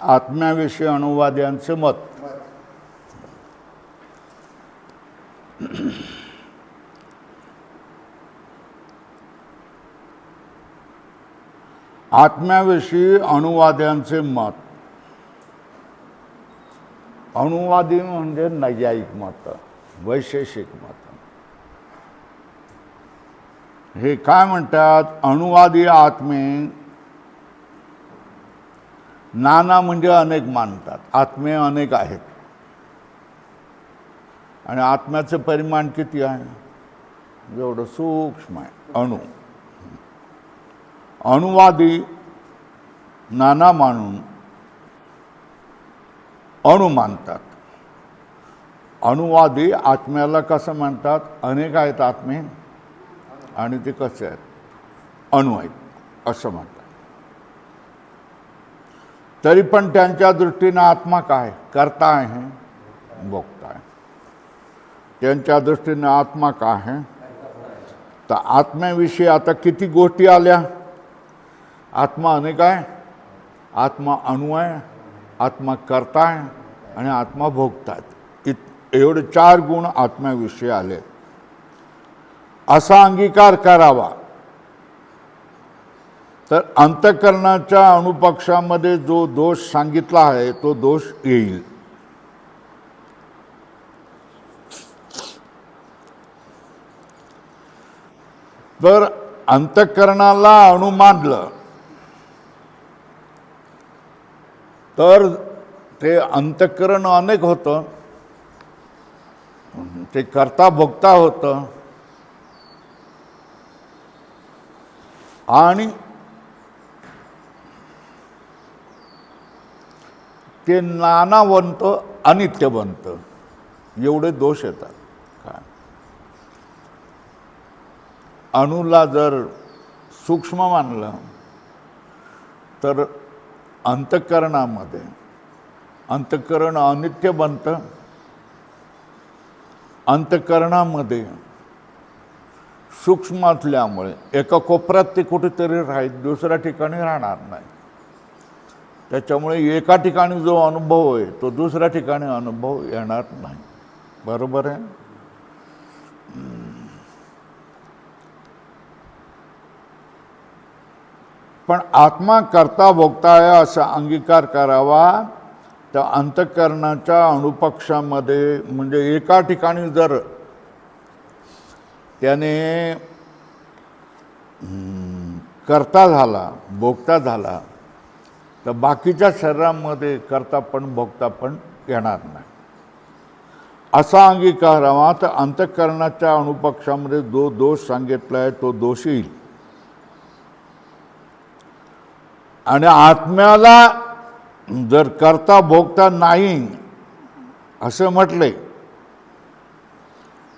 आत्म्याविषयी अणुवाद्यांचे मत. आत्म्याविषयी अणुवाद्यांचे मत. अणुवादी म्हणजे नैयायिक मत, वैशेषिक मत. हे काय म्हणतात? अणुवादी आत्मे नाना म्हणजे अनेक मानतात. आत्मे अनेक आहेत आणि आत्म्याचं परिमाण किती आहे? एवढं सूक्ष्म आहे, अणु. अणुवादी नाना मानून अणु मानतात. अणुवादी आत्म्याला कसं म्हणतात? अनेक आहेत आत्मे आणि ते कसे आहेत? अणु आहेत असं म्हणतात. तरी पण त्यांच्या दृष्टीनं आत्मा काय? कर्ता आहे, भोक्ता आहे. त्यांच्या दृष्टीनं आत्मा काय आहे? तर आत्म्याविषयी आता किती गोष्टी आल्या? आत्मा अनेक आहे, आत्मा अणु आहे, आत्मा कर्ता आहे आणि आत्मा भोगता आहे. एवढे 4 गुण आत्म्याविषयी आले. असा अंगीकार करावा तर अंतःकरणाच्या अणुपक्षामध्ये जो दोष सांगितला आहे तो दोष येईल. तर अंतःकरणाला अणु मानलं तर ते अंतःकरण अनेक होतं, ते कर्ता भोक्ता होतं आणि ते नाना बनतं, अनित्य बनतं. एवढे दोष येतात. काय अणुला जर सूक्ष्म मानलं तर अंतःकरणामध्ये अंतःकरण अनित्य बनतं. अंतःकरणामध्ये सूक्ष्म असल्यामुळे एका कोपऱ्यात ते कुठेतरी राहील, दुसऱ्या ठिकाणी राहणार नाही. त्याच्यामुळे एका ठिकाणी जो अनुभव आहे तो दुसऱ्या ठिकाणी अनुभव येणार नाही. बरोबर आहे? पण आत्मा कर्ता भोगता आहे असा अंगीकार करावा तर अंतःकरणाच्या अणुपक्षामध्ये म्हणजे एका ठिकाणी जर त्याने कर्ता झाला, भोगता झाला तर बाकीच्या शरीरामध्ये कर्ता पण भोगता पण येणार नाही. असा अंगीकार करावा तर अंतःकरणाच्या अणुपक्षामध्ये जो दोष सांगितला आहे तो दोष येईल. आणि आत्म्याला जर कर्ता भोगता नाही असं म्हटले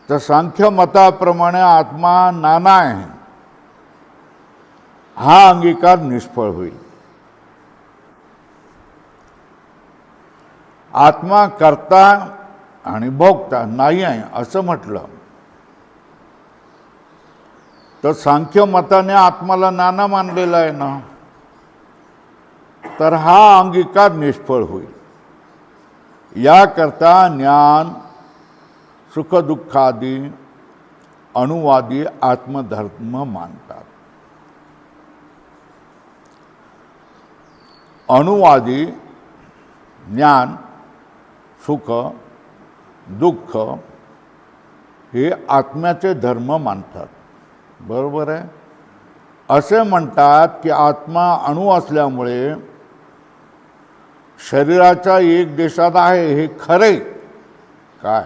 तर सांख्य मताप्रमाणे आत्मा नाना आहे हा अंगीकार निष्फळ होईल. आत्मा कर्ता आणि भोगता नाही आहे असं म्हटलं तर सांख्य मताने आत्माला नाना मानलेला आहे ना, तर हा अंगीकार निष्फळ होईल. याकरता ज्ञान सुखदुःखादी अणुवादी आत्मधर्म मानतात. अणुवादी ज्ञान सुख दुःख हे आत्म्याचे धर्म मानतात. बरोबर आहे? असे म्हणतात की आत्मा अणु असल्यामुळे शरीराच्या एक देशात आहे. हे खरे काय?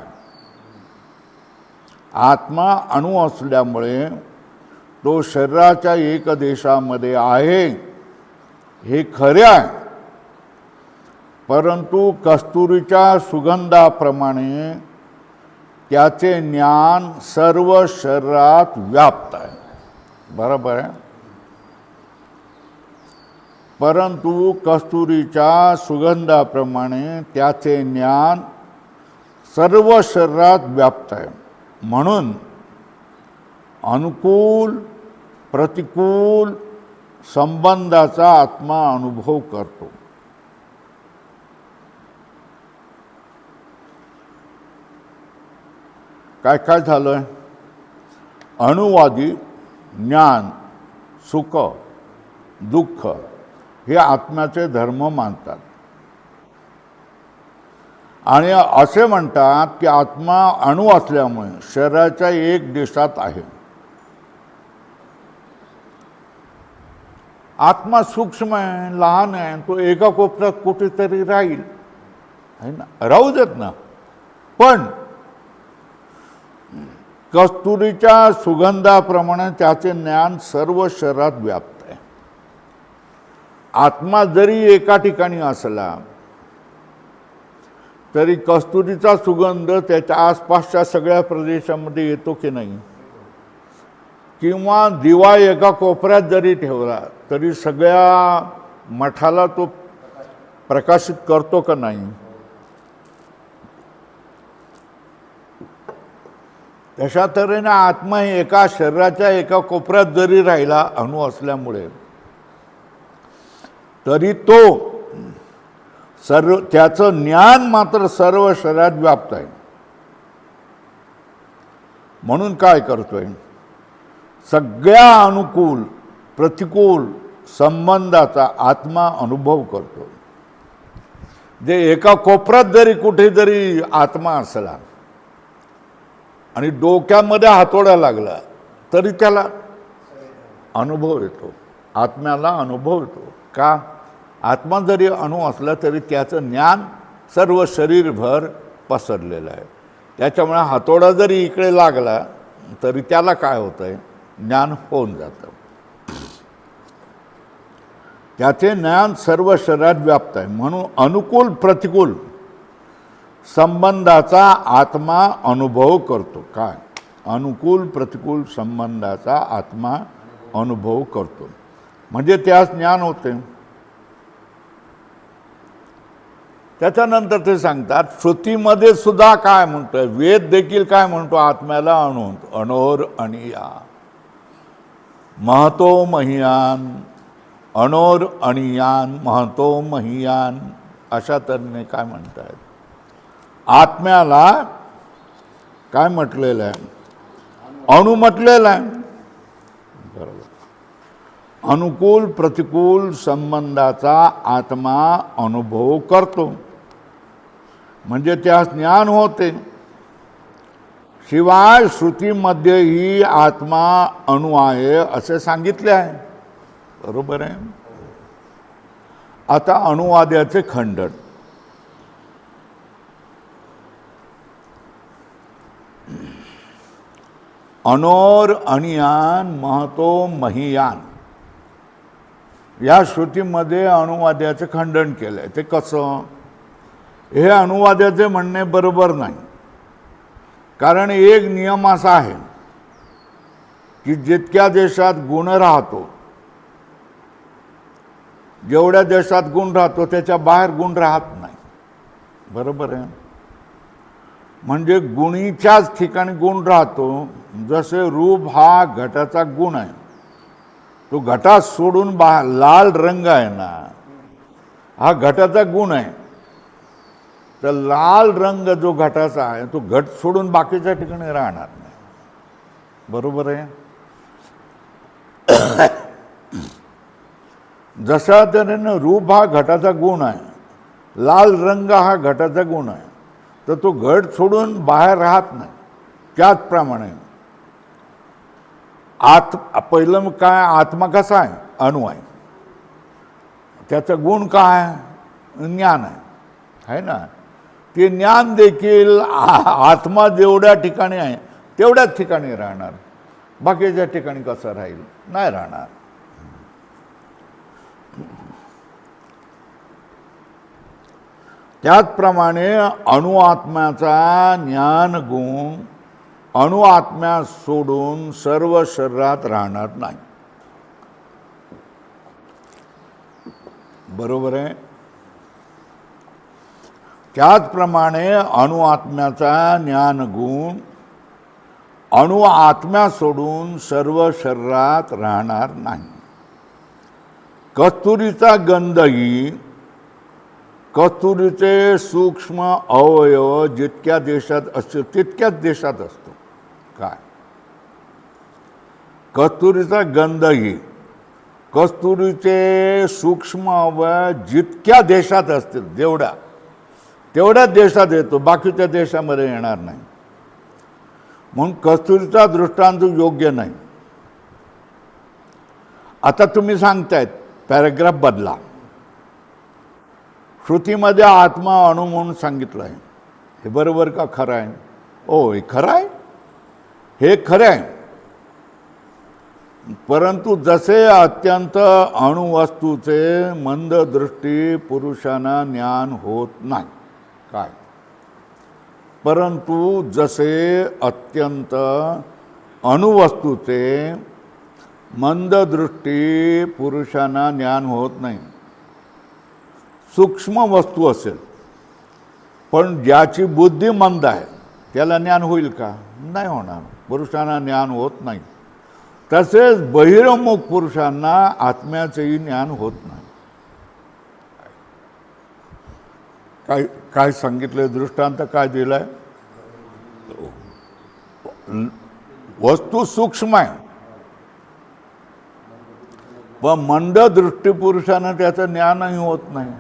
आत्मा अणु असल्यामुळे तो शरीराच्या एक देशामध्ये आहे हे खरे आहे. परंतु कस्तुरीच्या सुगंधाप्रमाणे त्याचे ज्ञान सर्व शरीरात व्याप्त आहे. बरोबर आहे? परंतु कस्तुरीच्या सुगंधाप्रमाणे त्याचे ज्ञान सर्व शरीरात व्याप्त आहे. म्हणून अनुकूल प्रतिकूल संबंधाचा आत्मा अनुभव करतो. काय काय झालं आहे? अणुवादी ज्ञान, सुख, दुःख हे आत्म्याचे धर्म मानतात आणि असे म्हणतात की आत्मा अणू असल्यामुळे शरीराच्या एक देशात आहे. आत्मा सूक्ष्म आहे, लहान आहे, तो एका कोपऱ्यात कुठेतरी राहील, आहे ना, राहू देत ना. पण कस्तुरीच्या सुगंधाप्रमाणे त्याचे ज्ञान सर्व शरीरात व्याप्त आहे. आत्मा जरी एका ठिकाणी असला तरी कस्तुरीचा सुगंध त्याच्या आसपासच्या सगळ्या प्रदेशामध्ये येतो की नाही? किंवा दिवा एका कोपऱ्यात जरी ठेवला तरी सगळ्या मठाला तो प्रकाशित करतो का नाही? तशा तऱ्हेने आत्मा हे एका शरीराच्या एका कोपऱ्यात जरी राहिला अणू असल्यामुळे, तरी तो सर्व त्याचं ज्ञान मात्र सर्व शरीरात व्याप्त आहे. म्हणून काय करतोय? सगळ्या अनुकूल प्रतिकूल संबंधाचा आत्मा अनुभव करतो. जे एका कोपऱ्यात जरी कुठे जरी आत्मा असला आणि डोक्यामध्ये हातोडा लागला तरी त्याला अनुभव येतो, आत्म्याला अनुभव येतो. का? आत्मा जरी अणू असला तरी त्याचं ज्ञान सर्व शरीरभर पसरलेलं आहे. त्याच्यामुळे हातोडा जरी इकडे लागला तरी त्याला काय होतं आहे? ज्ञान होऊन जातं. त्याचे ज्ञान सर्व शरीरात व्याप्त आहे. म्हणून अनुकूल प्रतिकूल संबंधाचा आत्मा अनुभव करतो. काय? अनुकूल प्रतिकूल संबंधाचा आत्मा अनुभव करतो, म्हणजे त्यास ज्ञान होते. त्याच्यानंतर ते सांगतात श्रुतीमध्ये सुद्धा काय म्हणतोय, वेद देखील काय म्हणतो? आत्म्याला अणु, अणोर अणिया, महतो महियान, अणोर अणियान महतो महियान, अशा तऱ्हेने काय म्हणतात? आत्म्याला काय म्हटलेलं आहे? अणु म्हटलेलं आहे. बरोबर. अनुकूल प्रतिकूल संबंधाचा आत्मा अनुभव करतो, म्हणजे त्यास ज्ञान होते. शिवाय श्रुतीमध्येही आत्मा अणु आहे असे सांगितले आहे. बरोबर आहे. आता अणुवाद्याचे खंडन. अणोर अणियान महतो महियान, या श्रुतीमध्ये अणुवाद्याचे खंडन केलं आहे. ते कसं? हे अणुवाद्याचे म्हणणे बरोबर नाही. कारण एक नियम असा आहे की जितक्या देशात गुण राहतो, जेवढ्या देशात गुण राहतो त्याच्या बाहेर गुण राहत नाही. बरोबर आहे. म्हणजे गुणीच्याच ठिकाणी गुण राहतो. जसे रूप हा घटाचा गुण आहे, तो घटात सोडून लाल रंग आहे ना, हा घटाचा गुण आहे. तर लाल रंग जो घटाचा आहे तो घट सोडून बाकीच्या ठिकाणी राहणार नाही. बरोबर आहे. जशा तऱ्हेनं रूप हा घटाचा गुण आहे, लाल रंग हा घटाचा गुण आहे, तर तो घट सोडून बाहेर राहत नाही. त्याचप्रमाणे पहिलं काय? आत्मा कसा आहे? अणू आहे. त्याचा गुण काय? ज्ञान आहे ना. ते ज्ञान देखील आत्मा जेवढ्या ठिकाणी आहे तेवढ्याच ठिकाणी राहणार, बाकीच्या ठिकाणी कसं राहील? नाही राहणार. त्याचप्रमाणे अणु आत्म्याचा ज्ञान गुण अणु आत्म्या सोडून सर्व शरीरात राहणार नाही. बरोबर आहे. त्याचप्रमाणे अणु आत्म्याचा ज्ञान गुण अणु आत्म्या सोडून सर्व शरीरात राहणार नाही. कस्तुरीचा गंधही कस्तुरीचे सूक्ष्म अवयव जितक्या देशात असतो तितक्याच देशात असतो. काय? कस्तुरीचा गंधही, कस्तुरीचे सूक्ष्म अवयव जितक्या देशात असतील तेवढ्याच देशात येतो, बाकीच्या देशामध्ये येणार नाही. म्हणून कस्तुरीचा दृष्टांत योग्य नाही. आता तुम्ही सांगतायत पॅराग्राफ बदला. श्रुतीमध्ये आत्मा अणु म्हणून सांगितलं आहे, हे बरोबर का खरं आहे? ओ, हे खरं आहे, हे खरं आहे. परंतु जसे अत्यंत अणुवस्तूचे मंददृष्टी पुरुषांना ज्ञान होत नाही. काय? परंतु जसे अत्यंत अणुवस्तूचे मंददृष्टी पुरुषांना ज्ञान होत नाही. सूक्ष्म वस्तू असेल पण ज्याची बुद्धी मंद आहे त्याला ज्ञान होईल का? नाही होणार. पुरुषांना ज्ञान होत नाही. तसेच बहिर्मुख पुरुषांना आत्म्याचेही ज्ञान होत नाही. काय काय सांगितले? दृष्टांत काय दिलाय? वस्तू सूक्ष्म आहे पण मंद दृष्टी पुरुषांना त्याचं ज्ञानही होत नाही,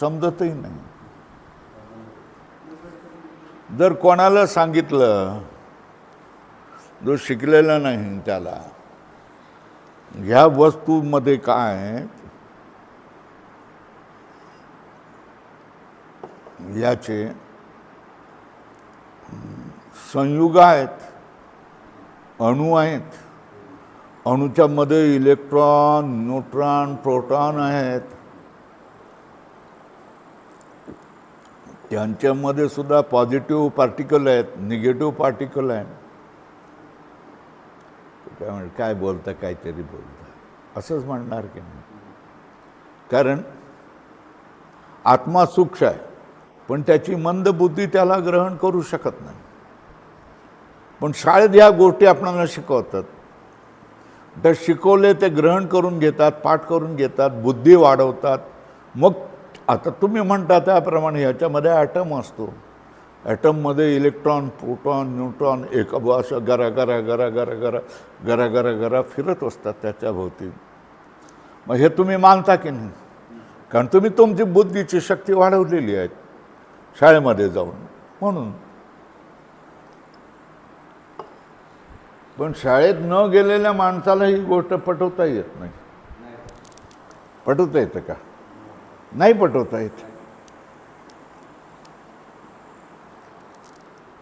समजतही नाही. जर कोणाला सांगितलं, जो शिकलेला नाही त्याला, ह्या वस्तूमध्ये काय आहे, याचे संयुग आहेत, अणू आहेत, अणूच्या मध्ये इलेक्ट्रॉन, न्यूट्रॉन, प्रोटॉन आहेत, त्यांच्यामध्ये सुद्धा पॉझिटिव्ह पार्टिकल आहेत, निगेटिव्ह पार्टिकल आहेत. काय म्हणतात, काय बोलता, काहीतरी बोलता, असंच म्हणणार की नाही? कारण आत्मा सूक्ष्म आहे पण त्याची मंद बुद्धी त्याला ग्रहण करू शकत नाही. पण शाळेत ह्या गोष्टी आपल्याला शिकवतात, तर शिकवले ते ग्रहण करून घेतात, पाठ करून घेतात, बुद्धी वाढवतात. मग आता तुम्ही म्हणता त्याप्रमाणे ह्याच्यामध्ये ॲटम असतो, ॲटममध्ये इलेक्ट्रॉन, प्रोटॉन, न्यूट्रॉन एक असं गरा गरा गरा गरा गरा गरा गरा गरा फिरत असतात त्याच्या भोवती. मग हे तुम्ही मानता की नाही? कारण तुम्ही तुमची बुद्धीची शक्ती वाढवलेली आहे शाळेमध्ये जाऊन, म्हणून. पण शाळेत न गेलेल्या माणसाला ही गोष्ट पटवता येत नाही. पटवता येतं का? नाही पटवता येत,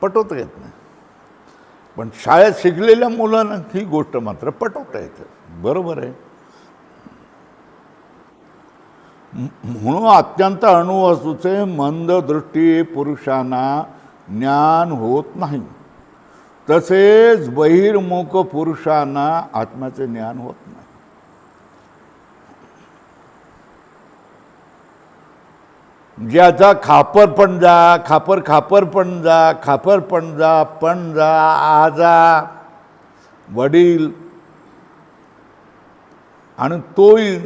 पटवता येत नाही. पण शाळेत शिकलेल्या मुलांना ही गोष्ट मात्र पटवता येते. बरोबर आहे. म्हणून अत्यंत अणुवस्तूचे मंद दृष्टी पुरुषांना ज्ञान होत नाही. तसेच बहिर्मुख पुरुषांना आत्म्याचे ज्ञान होत नाही. ज्याचा खापर पणजा, खापर पणजा, आजा, वडील, आणि तोही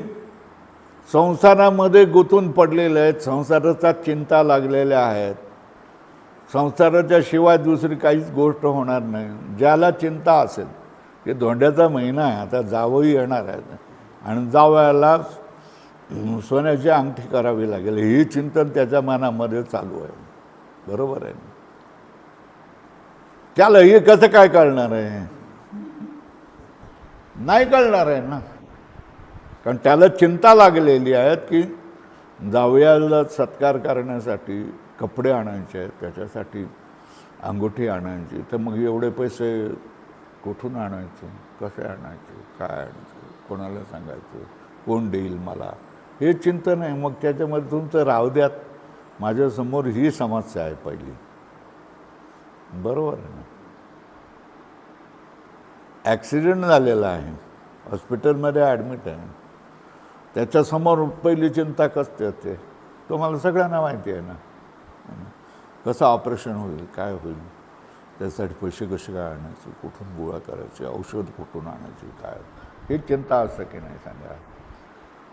संसारामध्ये गुंतून पडलेले आहेत, संसाराचा चिंता लागलेल्या आहेत, संसाराच्या शिवाय दुसरी काहीच गोष्ट होणार नाही. ज्याला चिंता असेल की धोंड्याचा महिना आहे, आता जावई येणार आहे आणि जावयाला सोन्याची अंगठी करावी लागेल, ही चिंतन त्याच्या मनामध्ये चालू आहे. बरोबर आहे. त्याला हे कसं काय कळणार आहे? नाही कळणार आहे ना. कारण त्याला चिंता लागलेली आहे की जावयाला सत्कार करण्यासाठी कपडे आणायचे आहेत, त्याच्यासाठी अंगठी आणायची, तर मग एवढे पैसे कुठून आणायचे, कसे आणायचे, काय आणायचे, कोणाला सांगायचं, कोण देईल मला, हे चिंतन आहे. मग त्याच्यामध्ये तुमचं राहू द्यात, माझ्यासमोर ही समस्या आहे पहिली. बरोबर आहे ना. ॲक्सिडेंट झालेला आहे, हॉस्पिटलमध्ये ॲडमिट आहे, त्याच्यासमोर पहिली चिंता कसते असते, तुम्हाला सगळ्यांना माहिती आहे ना. कसं ऑपरेशन होईल, काय होईल, त्यासाठी पैसे कसे काय आणायचे, कुठून गोळा करायचे, औषध कुठून आणायचे, काय, ही चिंता असतं की नाही सांगा.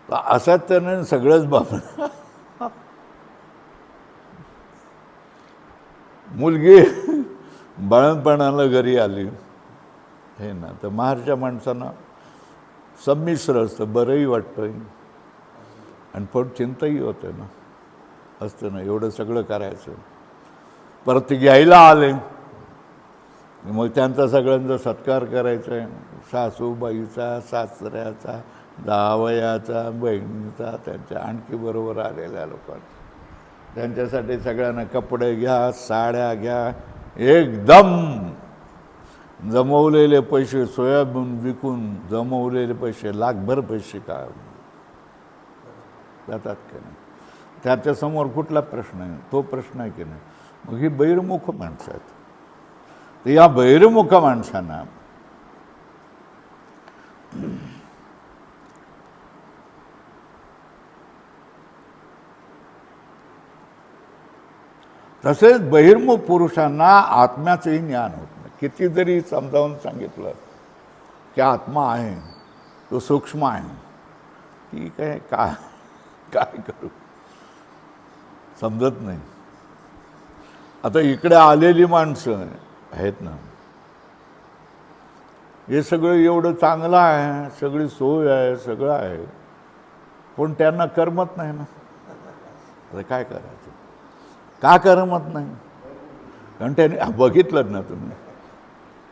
असाच त्याने सगळंच मुलगी बाळणपणाला घरी आली हे ना, तर माहेरच्या माणसांना संमिश्र असतं, बरंही वाटतं आणि पण चिंताही होते ना, असतं ना, एवढं सगळं करायचं. परत ते घ्यायला आले, मग त्यांचा सगळ्यांचा सत्कार करायचा आहे, सासूबाईचा, सासऱ्याचा, जावयाचा, बहिणीचा, त्यांच्या आणखी बरोबर आलेल्या लोकांचा. त्यांच्यासाठी सगळ्यांना कपडे घ्या, साड्या घ्या, एकदम जमवलेले पैसे, सोयाबीन विकून जमवलेले पैसे, लाखभर पैसे का जातात की नाही. त्याच्यासमोर कुठला प्रश्न आहे? तो प्रश्न आहे की नाही. मग ही बहिर्मुख माणसं आहेत. तर या बहिर्मुख माणसांना तसेच बहिर्मुख पुरुषांना आत्म्याचंही ज्ञान होत नाही. किती जरी समजावून सांगितलं की आत्मा आहे, तो सूक्ष्म आहे, ठीक आहे, काय करू, समजत नाही. आता इकडे आलेली माणसं आहेत ना, हे सगळं एवढं चांगलं आहे, सगळी सोय आहे, सगळं आहे, पण त्यांना करमत नाही ना. आता काय करायचं? का करमत नाही? कारण त्याने बघितलं ना, तुम्ही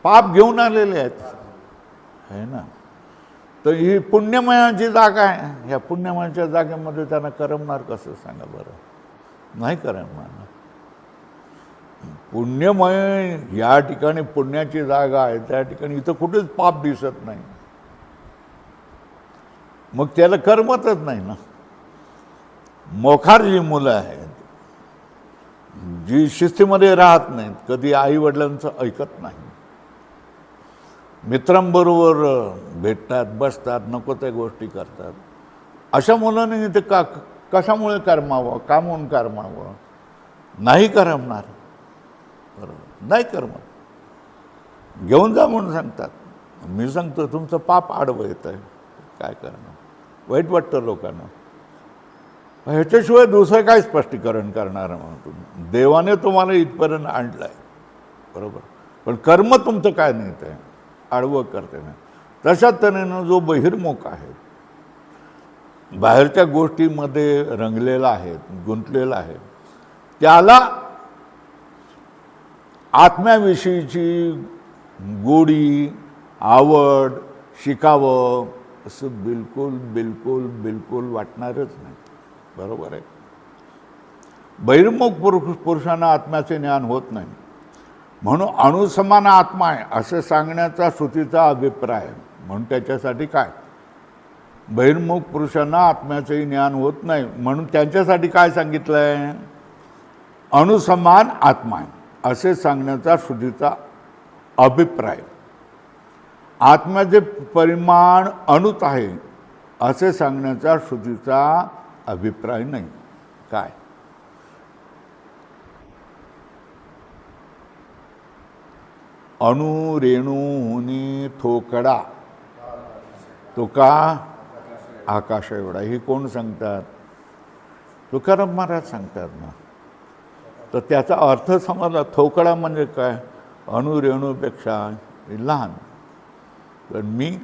पाप घेऊन आलेले आहेत है ना. तर ही पुण्यमयाची जागा आहे. ह्या पुण्यमयाच्या जागेमध्ये त्यांना करमणार कसं सांगा बरं? नाही करमणार. पुण्यमय या ठिकाणी पुण्याची जागा आहे, त्या ठिकाणी इथं कुठेच पाप दिसत नाही, मग त्याला करमतच नाही ना. मोखार जी मुलं आहेत, जी शिस्तीमध्ये राहत नाहीत, कधी आई वडिलांचं ऐकत नाही, मित्रांबरोबर भेटतात, बसतात, नको त्या गोष्टी करतात, अशा मुलांनी ते कशामुळे करमावं, का म्हणून करमावं? नाही करमणार, बरोबर नाही करमत. घेऊन जा म्हणून सांगतात. मी सांगतो तुमचं पाप आडवं येतं आहे, काय करणार? वाईट वाटतं लोकांना. ह्याच्याशिवाय दुसरं काय स्पष्टीकरण करणार म्हणून तुम्ही? देवाने तुम्हाला इथपर्यंत आणलं आहे, बरोबर, पण कर्म तुमचं काय नाही, ते आडवं करते नाही. तशा तऱ्हेनं जो बहिर्मुख आहे, बाहेरच्या गोष्टीमध्ये रंगलेला आहे, गुंतलेला आहे, त्याला आत्म्याविषयीची गोडी, आवड, शिकावं असं बिलकुल बिलकुल बिलकुल वाटणारच नाही, बरोबर आहे. बहिर्मुख पुरुषांना आत्म्याचे ज्ञान होत नाही, म्हणून अणुसमान आत्मा आहे असं सांगण्याचा श्रुतीचा अभिप्राय. म्हणून त्याच्यासाठी काय, बहिर्मुख पुरुषांना आत्म्याचंही ज्ञान होत नाही, म्हणून त्यांच्यासाठी काय सांगितलं आहे? अणुसमान आत्मा आहे असे सांगण्याचा श्रुतीचा अभिप्राय. आत्म्याचे परिमाण अणुत आहे असे सांगण्याचा श्रुतीचा अभिप्राय नाही. काय? अणु रेणूनी थोकडा तो का आकाश एवढा, हे कोण सांगतात? तुकाराम महाराज सांगतात ना. तर त्याचा अर्थ समजला. थोकडा म्हणजे काय? अणु रेणूपेक्षा लहान, पण मी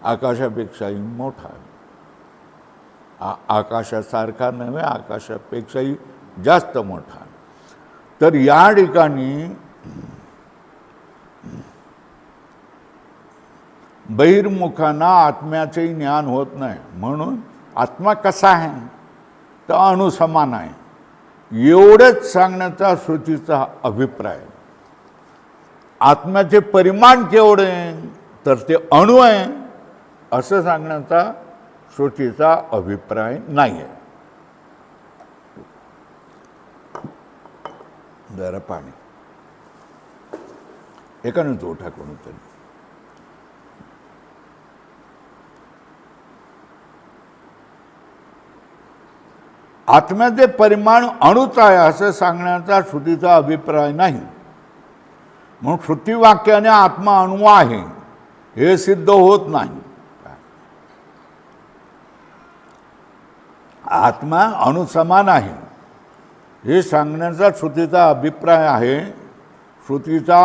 आकाशापेक्षाही मोठा आहे. आकाशासारखा नव्हे, आकाशापेक्षाही जास्त मोठा. तर या ठिकाणी बहिर्मुखांना आत्म्याचेही ज्ञान होत नाही, म्हणून आत्मा कसा आहे? तर अणुसमान आहे एवढंच सांगण्याचा श्रुतीचा अभिप्राय. आत्म्याचे परिमाण केवढे? तर ते अणु आहे असं सांगण्याचा श्रुतीचा अभिप्राय नाही आहे. जरा पाणी एकाने तो उठा कोणीतरी. आत्म्याचे परिमाण अणुच आहे असं सांगण्याचा श्रुतीचा अभिप्राय नाही, म्हणून श्रुतिवाक्याने आत्मा अणु आहे हे सिद्ध होत नाही. आत्मा अणुसमान आहे हे सांगण्याचा श्रुतीचा अभिप्राय आहे, श्रुतीचा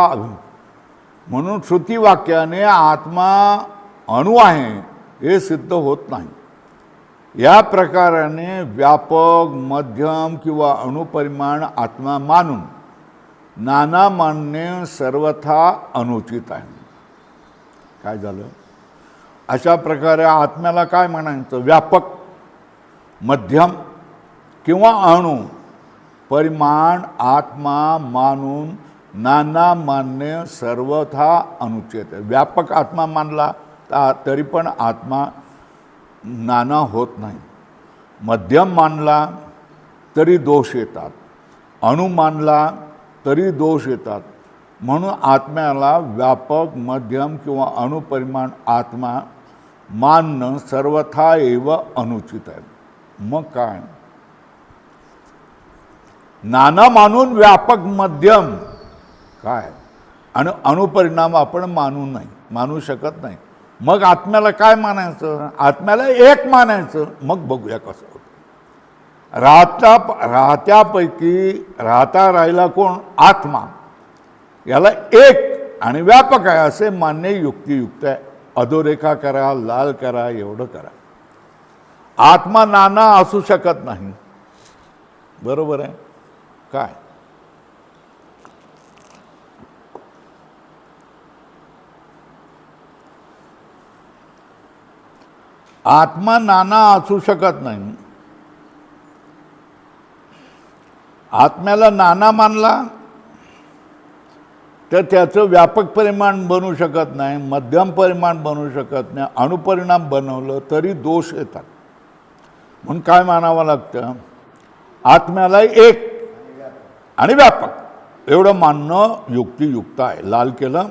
म्हणून श्रुतिवाक्याने आत्मा अणु आहे हे सिद्ध होत नाही. या प्रकाराने व्यापक, मध्यम किंवा अणुपरिमाण आत्मा मानून नाना मानणे सर्वथा अनुचित आहे. काय झालं? अशा प्रकारे आत्म्याला काय म्हणायचं? व्यापक, मध्यम किंवा अणु परिमाण आत्मा मानून नाना मानणे सर्वथा अनुचित आहे. व्यापक आत्मा मानला तरी पण आत्मा नाना होत नाही. मध्यम मानला तरी दोष येतात, अणु मानला तरी दोष येतात. म्हणून आत्म्याला व्यापक, मध्यम किंवा अणुपरिमाण आत्मा मानणं सर्वथा एव अनुचित आहे. मग काय? नाना मानून व्यापक, मध्यम काय आणि अणुपरिणाम आपण मानू शकत नाही. मग आत्म्याला काय मानायचं? आत्म्याला एक मानायचं. मग बघूया कसं होतं. राहत्यापैकी राहता राहिला कोण? आत्मा. याला एक आणि व्यापक आहे असे मानणे युक्तियुक्त आहे. अधोरेखा करा, लाल करा, एवढं करा. आत्मा नाना असू शकत नाही. बरोबर आहे काय? आत्मा नाना असू शकत नाही. आत्म्याला नाना मानला तर त्याचं व्यापक परिमाण बनू शकत नाही, मध्यम परिमाण बनू शकत नाही. अणुपरिणाम बनवलं तरी दोष येतात. म्हणून काय मानावं लागतं? आत्म्याला एक आणि व्यापक एवढं मानणं युक्तियुक्त आहे. लाल केलं.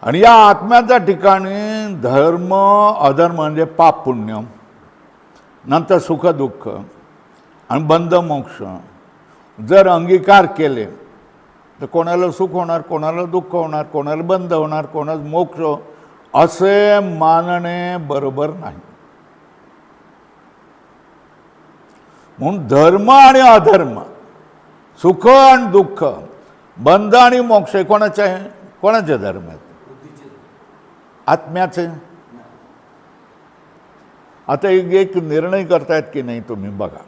आणि या आत्म्याच्या ठिकाणी धर्म अधर्म म्हणजे पाप पुण्य, नंतर सुख दुःख आणि बंध मोक्ष जर अंगीकार केले तर कोणाला सुख होणार, कोणाला दुःख होणार, कोणाला बंध होणार, कोणाला मोक्ष असे मानणे बरोबर नाही. म्हणून धर्म आणि अधर्म, सुख आणि दुःख, बंध आणि मोक्ष कोणाचे आहे? कोणाचे धर्म आहेत? आत्म्याचे. आता एक निर्णय करतायत की नाही तुम्ही बघा.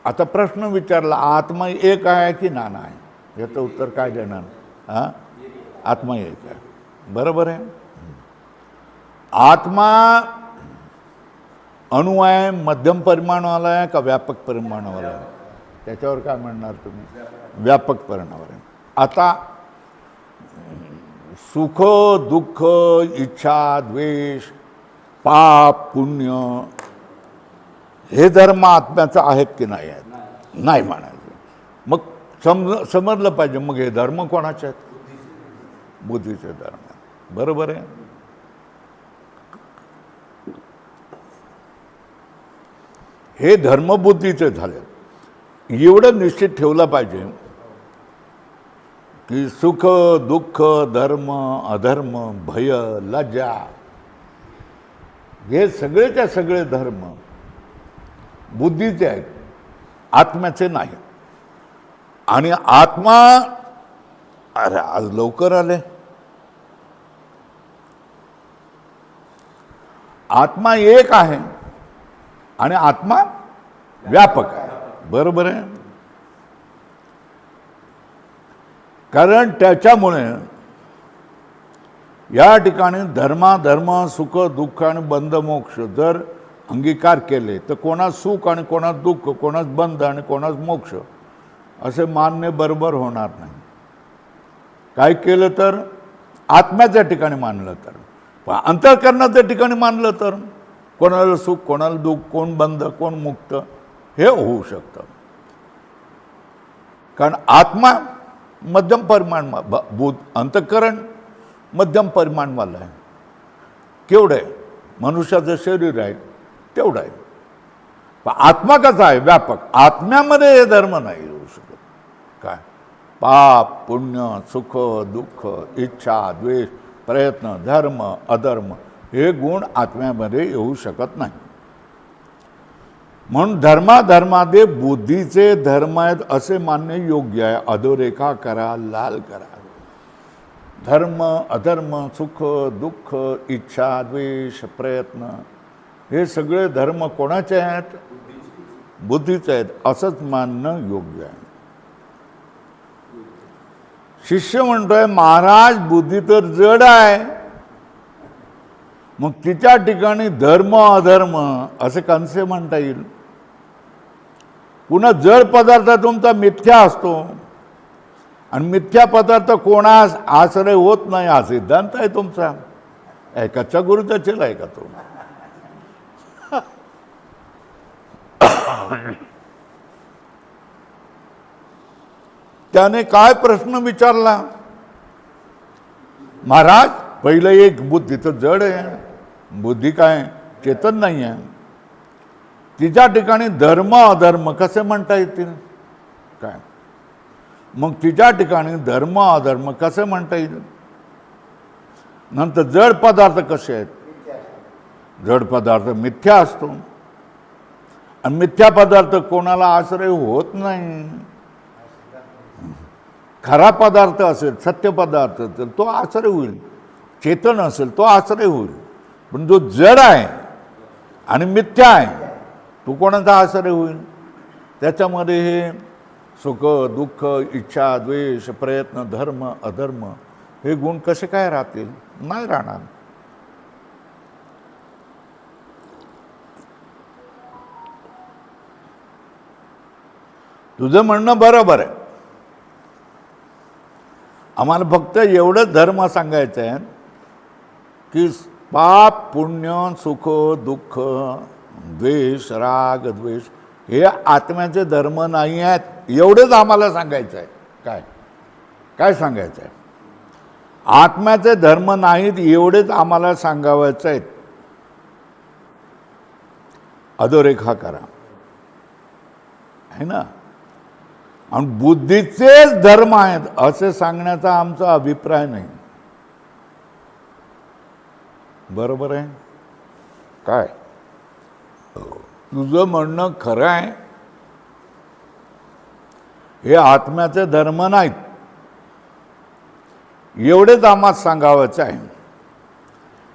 आता प्रश्न विचारला, आत्मा एक आहे की नाना आहे? याचं उत्तर काय देणार? हां, आत्मा एक आहे. बरोबर आहे. आत्मा अणु आहे, मध्यम परिमाणवाला आहे का व्यापक परिमाणवाला आहे? त्याच्यावर काय म्हणणार तुम्ही? व्यापक परिमाणावर आहे. आता सुख दुःख, इच्छा द्वेष, पाप पुण्य हे धर्म आत्म्याचं आहेत की नाही आहेत? नाही म्हणायचं. मग समजलं पाहिजे मग हे धर्म कोणाचे आहेत? बुद्धीचे धर्म. बरोबर आहे. हे धर्म बुद्धीचे झाले. एवढं निश्चित ठेवलं पाहिजे की सुख दुःख, धर्म अधर्म, भय लज्जा हे सगळेच्या सगळे धर्म बुद्धीचे आहेत, आत्म्याचे नाही. आणि आत्मा, अरे आज लवकर आले. आत्मा एक आहे आणि आत्मा व्यापक आहे. बरोबर आहे. कारण त्याच्यामुळे या ठिकाणी धर्म सुख दुःख आणि बंध मोक्ष जर अंगीकार केले तर कोणास सुख आणि कोणास दुःख, कोणास बंध आणि कोणास मोक्ष असे मानणे बरोबर होणार नाही. काय केलं तर आत्म्याच्या ठिकाणी मानलं तर, पण अंतःकरणाच्या ठिकाणी मानलं तर कोणाला सुख, कोणाला दुःख, कोण बंध, कोण मुक्त हे होऊ शकतं. कारण आत्मा मध्यम परिमाण, अंतःकरण मध्यम परिमाणवाला आहे. केवढं आहे? मनुष्याचं शरीर आहे तेवढं आहे. पण आत्मा कसा आहे? व्यापक. आत्म्यामध्ये हे धर्म नाही होऊ शकत. काय? पाप पुण्य, सुख दुःख, इच्छा द्वेष, प्रयत्न, धर्म अधर्म हे गुण आत्म्यामध्ये येऊ शकत नाही. म्हणून धर्माधर्मादे बुद्धीचे धर्म आहेत असे मानणे योग्य आहे. अधोरेखा करा, लाल करा. धर्म अधर्म, सुख दुःख, इच्छा द्वेष, प्रयत्न हे सगळे धर्म कोणाचे आहेत? बुद्धीचे आहेत असंच मानणं योग्य आहे. शिष्य म्हणतोय महाराज बुद्धी तर जड आहे, मग तिच्या ठिकाणी धर्म अधर्म असे कसे म्हणता येईल? पुन्हा जड पदार्थ तुमचा मिथ्या असतो आणि मिथ्या पदार्थ कोणास आश्रय होत नाही हा सिद्धांत आहे तुमचा. कच्चा गुरुचा चेला आहे का तो? त्याने काय प्रश्न विचारला? महाराज पहिलं एक बुद्धी तर जड आहे, बुद्धी काय चेतन नाही आहे, तिच्या ठिकाणी धर्म अधर्म कसे म्हणता येतील काय? मग तिच्या ठिकाणी धर्म अधर्म कसे म्हणता येईल? नंतर जड पदार्थ कसे आहेत? जड पदार्थ मिथ्या असतो आणि मिथ्या पदार्थ कोणाला आश्रय होत नाही. खरा पदार्थ असेल, सत्य पदार्थ असेल तो आश्रय होईल, चेतन असेल तो आश्रय होईल. पण जो जड आहे आणि मिथ्या आहे तो कोणाचा आश्रय होईल? त्याच्यामध्ये हे सुख दुःख, इच्छा द्वेष, प्रयत्न, धर्म अधर्म हे गुण कसे काय राहतील? नाही राहणार. तुझं म्हणणं बरोबर आहे. आम्हाला फक्त एवढंच धर्म सांगायचं आहे की पाप पुण्य, सुख दुःख, द्वेष राग द्वेष हे आत्म्याचे धर्म नाही आहेत, एवढंच आम्हाला सांगायचं आहे. काय काय सांगायचं आहे? आत्म्याचे धर्म नाहीत एवढेच आम्हाला सांगावायचं आहेत. अधोरेखा करा आहे ना. आणि बुद्धीचेच धर्म आहेत असे सांगण्याचा आमचा अभिप्राय नाही. बरोबर आहे काय? तुझं म्हणणं खरं आहे, हे आत्म्याचे धर्म नाहीत एवढेच आम्हाला सांगावंच आहे.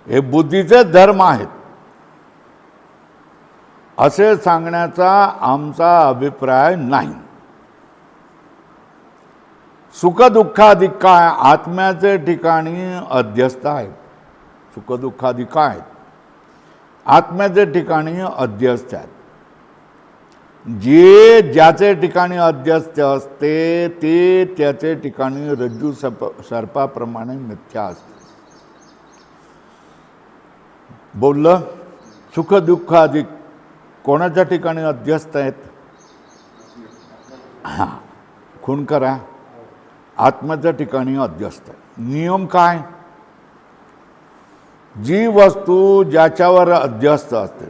हे बुद्धीचे धर्म आहेत असे सांगण्याचा आमचा अभिप्राय नाही. सुखदुःखादी काय आत्म्याचे ठिकाणी अध्यस्त आहेत. सुखदुःखादी काय आहेत? आत्म्याचे ठिकाणी अध्यस्त आहेत. जे ज्याचे ठिकाणी अध्यस्त असते ते त्याचे ठिकाणी रज्जू सर्पाप्रमाणे मिथ्या असते. बोललं सुखदुःखादी कोणाच्या ठिकाणी अध्यस्त आहेत? हां, खून करा आत्म्याच्या ठिकाणी अध्यस्त आहे. नियम काय? जी वस्तू ज्याच्यावर अध्यस्त असते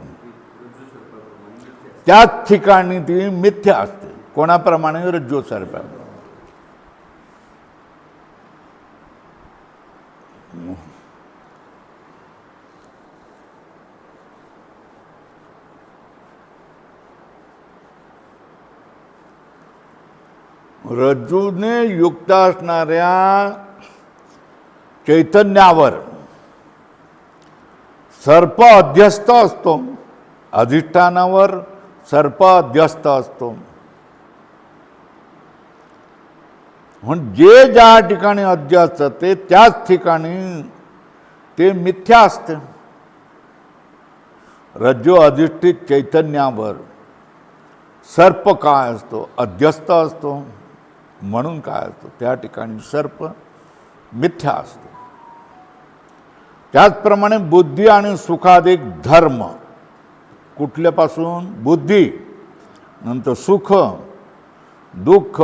त्याच ठिकाणी ती मिथ्या असते. कोणाप्रमाणे? रज्जू सर्पाप्रमाणे. रज्जूने युक्त असणाऱ्या चैतन्यावर सर्प अध्यस्त असतो, अधिष्ठानावर सर्प अध्यस्त असतो. म्हणून जे ज्या ठिकाणी अध्यस्त असते त्याच ठिकाणी ते मिथ्या असते. रज्जू अधिष्ठित चैतन्यावर सर्प काय असतो? अध्यस्त असतो. म्हणून काय असतो? त्या ठिकाणी सर्प मिथ्या असतो. त्याचप्रमाणे बुद्धी आणि सुखाधिक धर्म कुठल्यापासून? बुद्धी, नंतर सुख दुःख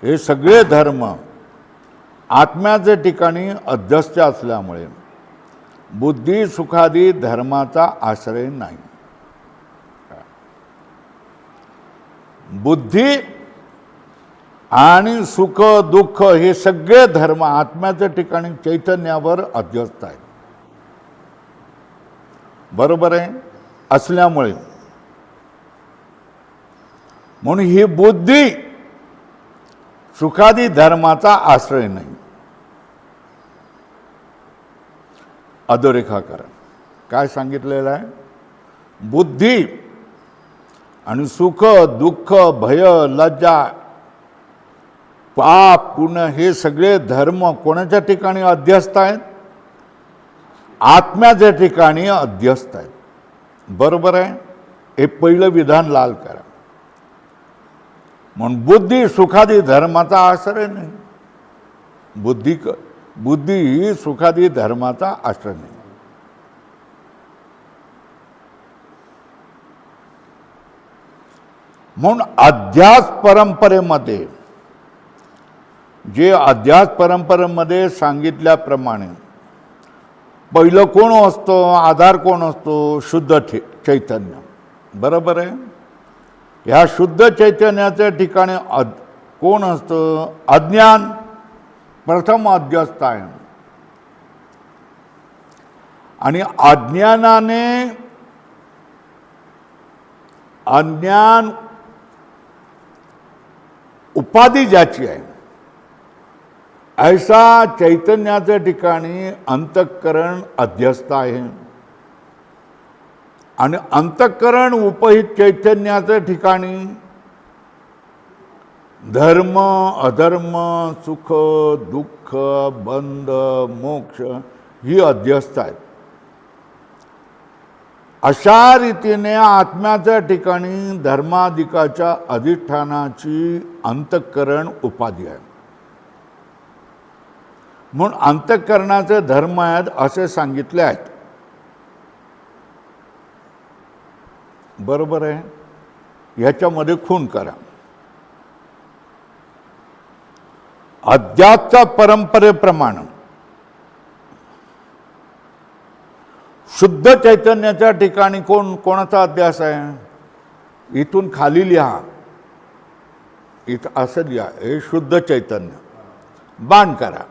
हे सगळे धर्म आत्म्याच्या ठिकाणी अध्यस्त असल्यामुळे बुद्धी सुखादी धर्माचा आश्रय नाही. बुद्धी आणि सुख दुःख हे सगळे धर्म आत्म्याच्या ठिकाणी चैतन्यावर अध्यस्त आहेत. बरोबर आहे. असल्यामुळे म्हणून ही बुद्धी सुखादी धर्माचा आश्रय नाही. अधोरेखाकरण काय सांगितलेलं आहे? बुद्धी आणि सुख दुःख भय लज्जा पाप पुण्य हे सगळे धर्म कोणाच्या ठिकाणी अध्यस्त आहेत? आत्म्याच्या ठिकाणी अध्यस्त आहेत. बरोबर आहे? हे पहिलं विधान लाल करा. म्हणून बुद्धी सुखादी धर्माचा आश्रय नाही. बुद्धी ही सुखादी धर्माचा आश्रय नाही. म्हणून अध्यास परंपरेमध्ये जे अध्यास परंपरेमध्ये सांगितल्याप्रमाणे पहिलं कोण असतो? आधार कोण असतो? शुद्ध चैतन्य. बरोबर आहे? ह्या शुद्ध चैतन्याच्या ठिकाणी कोण असतं? अज्ञान प्रथम अध्यस्त आहे. आणि अज्ञानाने अज्ञान उपाधी ज्याची आहे ऐसा चैतन्याच्या ठिकाणी अंतःकरण अध्यस्त आहे. आणि अंतःकरण उपहित चैतन्याच्या ठिकाणी धर्म अधर्म सुख दुःख बंध मोक्ष ही अध्यस्त आहेत. अशा रीतीने आत्म्याच्या ठिकाणी धर्माधिकाच्या अधिष्ठानाची अंतःकरण उपाधी आहे. म्हणून अंतःकरणाचे धर्म आहेत असे सांगितले आहेत. बरोबर आहे? ह्याच्यामध्ये खून करा. अध्यात्म परंपरेप्रमाणे शुद्ध चैतन्याच्या ठिकाणी कोणाचा अध्यास आहे? इथून खाली लिहा. इथं असं लिहा, हे शुद्ध चैतन्य. बाण करा.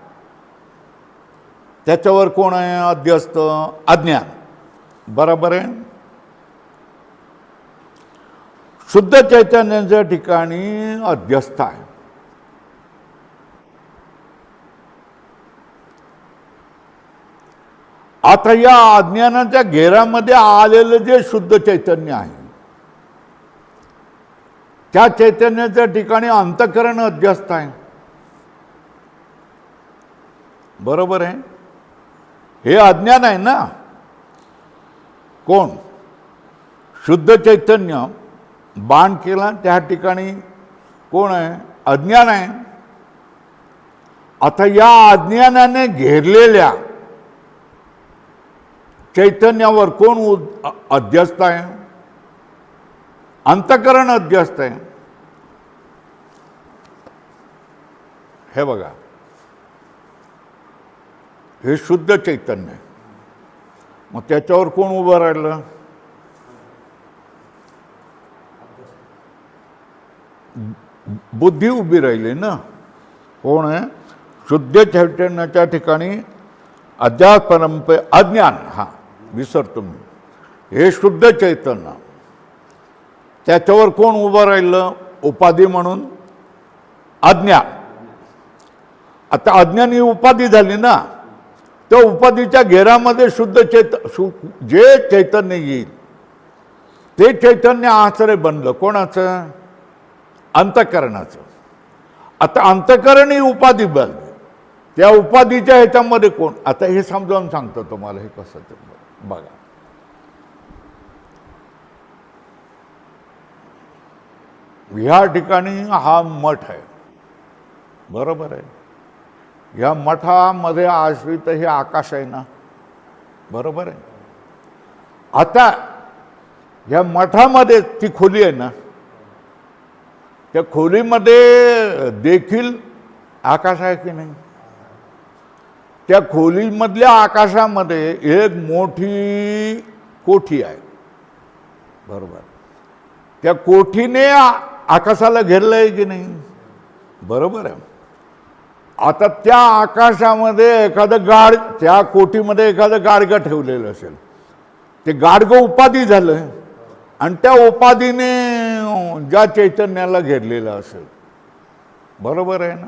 त्याच्यावर कोण आहे अध्यस्त? अज्ञान. बरोबर आहे? शुद्ध चैतन्याच्या ठिकाणी अध्यस्त आहे. आता या अज्ञानाच्या घेरामध्ये आलेलं जे शुद्ध चैतन्य आहे त्या चैतन्याच्या ठिकाणी अंतःकरण अध्यस्त आहे. बरोबर आहे? हे अज्ञान आहे ना. कोण? शुद्ध चैतन्य. बाण केला त्या ठिकाणी कोण आहे? अज्ञान आहे. आता या अज्ञानाने घेरलेल्या चैतन्यावर कोण अध्यस्त आहे? अंतःकरण अध्यस्त आहे. हे बघा, हे शुद्ध चैतन्य आहे. मग त्याच्यावर कोण उभं राहिलं? बुद्धी उभी राहिली ना. कोण आहे? शुद्ध चैतन्याच्या ठिकाणी अध्यास परंपरे अज्ञान. हा विसरतो मी. हे शुद्ध चैतन्य. त्याच्यावर कोण उभं राहिलं? उपाधी म्हणून अज्ञान. आता अज्ञान ही उपाधी झाली ना. त्या उपाधीच्या घेरामध्ये शुद्ध जे चैतन्य येईल ते चैतन्य आश्रय बनलं. कोणाचं? अंतःकरणाचं. आता अंतःकरण ही उपाधी बनली. त्या उपाधीच्या ह्याच्यामध्ये कोण? आता हे समजावून सांगतो तुम्हाला हे कसं ते बघा. ह्या ठिकाणी हा मठ आहे. बरोबर आहे? ह्या मठामध्ये आश्रित हे आकाश आहे ना. बरोबर आहे? आता ह्या मठामध्ये ती खोली आहे ना. त्या खोलीमध्ये देखील आकाश आहे की नाही? त्या खोलीमधल्या आकाशामध्ये एक मोठी कोठी आहे. बरोबर? त्या कोठीने आकाशाला घेरलं आहे की नाही? बरोबर आहे? आता त्या आकाशामध्ये एखादं त्या कोठीमध्ये एखादं गाडगं ठेवलेलं असेल. ते गाडगं उपाधी झालं आणि त्या उपाधीने ज्या चैतन्याला घेरलेलं असेल, बरोबर आहे ना,